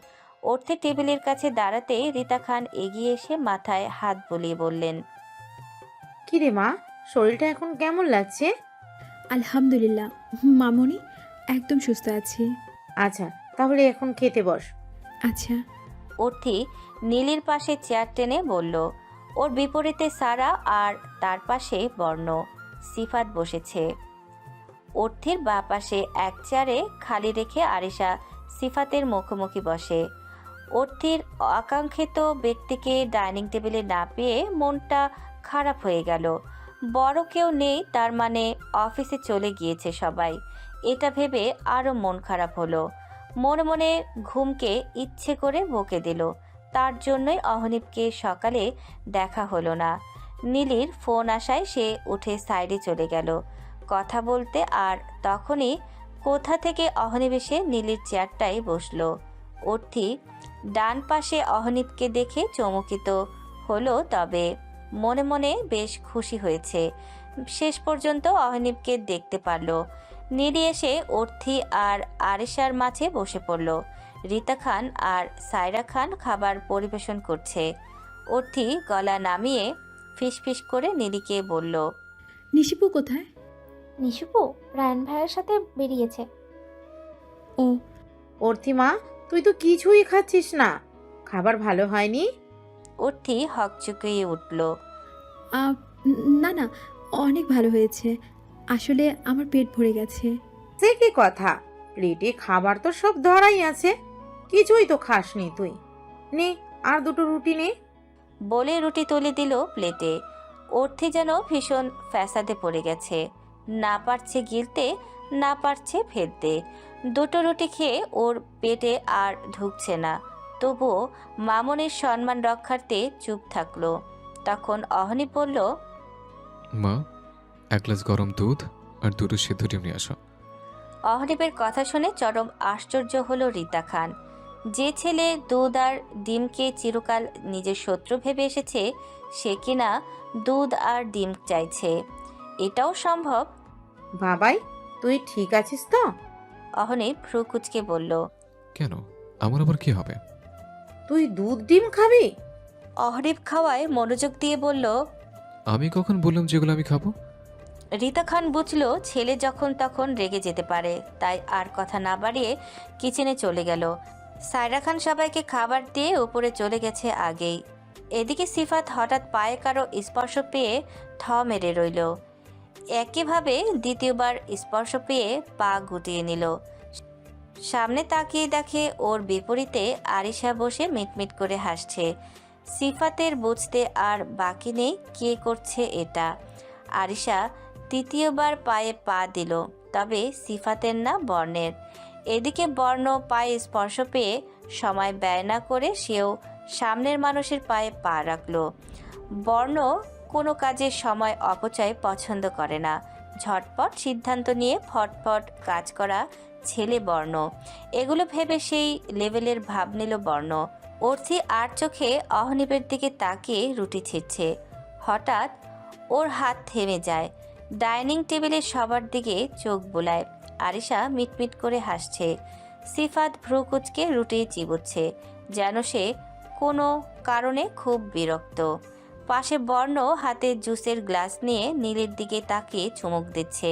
অর্থি টেবিলের কাছে দাঁড়াতে রিতা খান এগিয়ে এসে মাথায় হাত বুলিয়ে বললেন,
কিরে মা, শরীরটা এখন কেমন লাগছে?
আলহামদুলিল্লাহ মামুনি, একদম সুস্থ আছি।
আচ্ছা, তাহলে এখন খেতে বস।
আচ্ছা।
অর্থি নীলির পাশে চেয়ার টেনে বলল। ওর বিপরীতে সারা আর তার পাশে বর্ণ। সিফাত বসেছে। অর্থির বাঁ পাশে এক চেয়ারে খালি রেখে আরিশা সিফাতের মুখোমুখি বসে। অর্থির আকাঙ্ক্ষিত ব্যক্তিকে ডাইনিং টেবিলে না পেয়ে মনটা খারাপ হয়ে গেল। বড় কেউ নেই, তার মানে অফিসে চলে গিয়েছে সবাই। এটা ভেবে আরও মন খারাপ হলো। মনে মনে ঘুমকে ইচ্ছে করে বকে দিল। তার জন্যই অহনীপকে সকালে দেখা হলো না। নীলির ফোন আসায় সে উঠে সাইডে চলে গেল কথা বলতে। আর তখনই কোথা থেকে অহনীপ এসে নীলির চেয়ারটায় বসলো। অর্থি ডান পাশে অহনীপকে দেখে চমকিত হলো, তবে মনে মনে বেশ খুশি হয়েছে। শেষ পর্যন্ত অহনীপকে দেখতে পারল। নীলি এসে অর্থি আর আরিশার মাঝে বসে পড়ল। রিতা খান আর সায়রা খান খাবার পরিবেশন করছে। অর্থি গলা নামিয়ে ফিসফিস করে নীলিকে বলল,
নিশিপু কোথায়?
নিশুপু রায়ন ভাইয়ের সাথে বেরিয়েছে।
ও,
অর্থি মা, তুই তো কিছুই খাচ্ছিস না। খাবার ভালো হয়নি?
অর্থি হকচকিয়ে উঠল।
না না, অনেক ভালো হয়েছে। আসলে আমার পেট ভরে গেছে।
সে কি কথা? প্লেটে খাবার তো সব ধরাই আছে, কিছুই তো খাসনি তুই। নে, আর 2টো রুটি নে।
বলে রুটি তুলে দিল প্লেটে। অর্থি যেন ভীষণ ফ্যাসাদে পড়ে গেছে। না পারছে গিলতে, না পারছে ফেলতে। 2টো রুটি খেয়ে ওর পেটে আর ঢুকছে না। তবুও মামনের সম্মান রক্ষার্থে চুপ থাকলো। তখন অহনি বলল,
মা, 1 গ্লাস গরম দুধ আর 2টো সিদ্ধ ডিম নিয়ে আসো।
অহনিপের কথা শুনে চরম আশ্চর্য হলো রিতা খান। যে ছেলে দুধ আর ডিমকে চিরকাল নিজের শত্রু ভেবে এসেছে, সে কিনা দুধ আর ডিম চাইছে। এটাও সম্ভব?
বাবাই, তুই ঠিক আছিস তো?
অহনিপ ভ্রু কুচকে বলল,
কেন, আমার আবার কি হবে?
তুই দুধ ডিম খাবি?
অহনিপ খাওয়ায় মনোযোগ দিয়ে বলল,
আমি কখন বললাম যেগুলো আমি খাবো?
রিতা খান বুঝলো ছেলে যখন তখন রেগে যেতে পারে, তাই আর কথা না বাড়িয়ে কিচেনে চলে গেল। সায়রা খান সবাইকে খাবার দিয়ে উপরে চলে গেছে আগেই। এদিকে সিফাত হঠাৎ পায়ে কারো স্পর্শ পেয়ে থ মেরে রইল। একইভাবে দ্বিতীয়বার স্পর্শ পেয়ে পা গুটিয়ে নিল। সামনে তাকিয়ে দেখে ওর বিপরীতে আরিশা বসে মিটমিট করে হাসছে। সিফাতের বুঝতে আর বাকি নেই কে করছে এটা। আরিশা তৃতীয়বার পায়ে পা দিল, তবে সিফাতের না, বর্ণের। এদিকে বর্ণ পায়ে স্পর্শ পেয়ে সময় ব্যয় না করে সেও সামনের মানুষের পায়ে পা রাখল। বর্ণ কোনো কাজের সময় অপচয় পছন্দ করে না। ঝটপট সিদ্ধান্ত নিয়ে ফটফট কাজ করা ছেলে বর্ণ। এগুলো ভেবে সেই লেভেলের ভাব নিল বর্ণ। অর্থি আর চোখে অহনীপের দিকে তাকিয়ে রুটি ছিঁড়ছে। হঠাৎ ওর হাত থেমে যায়। ডাইনিং টেবিলে সবার দিকে চোখ বোলায়। আরিশা মিটমিট করে হাসছে। সিফাত ভ্রু কুচকে রুটি চিবোচ্ছে, যেন সে কোনো কারণে খুব বিরক্ত। পাশে বর্ণ হাতে জুসের গ্লাস নিয়ে নীলের দিকে তাকিয়ে চুমুক দিচ্ছে।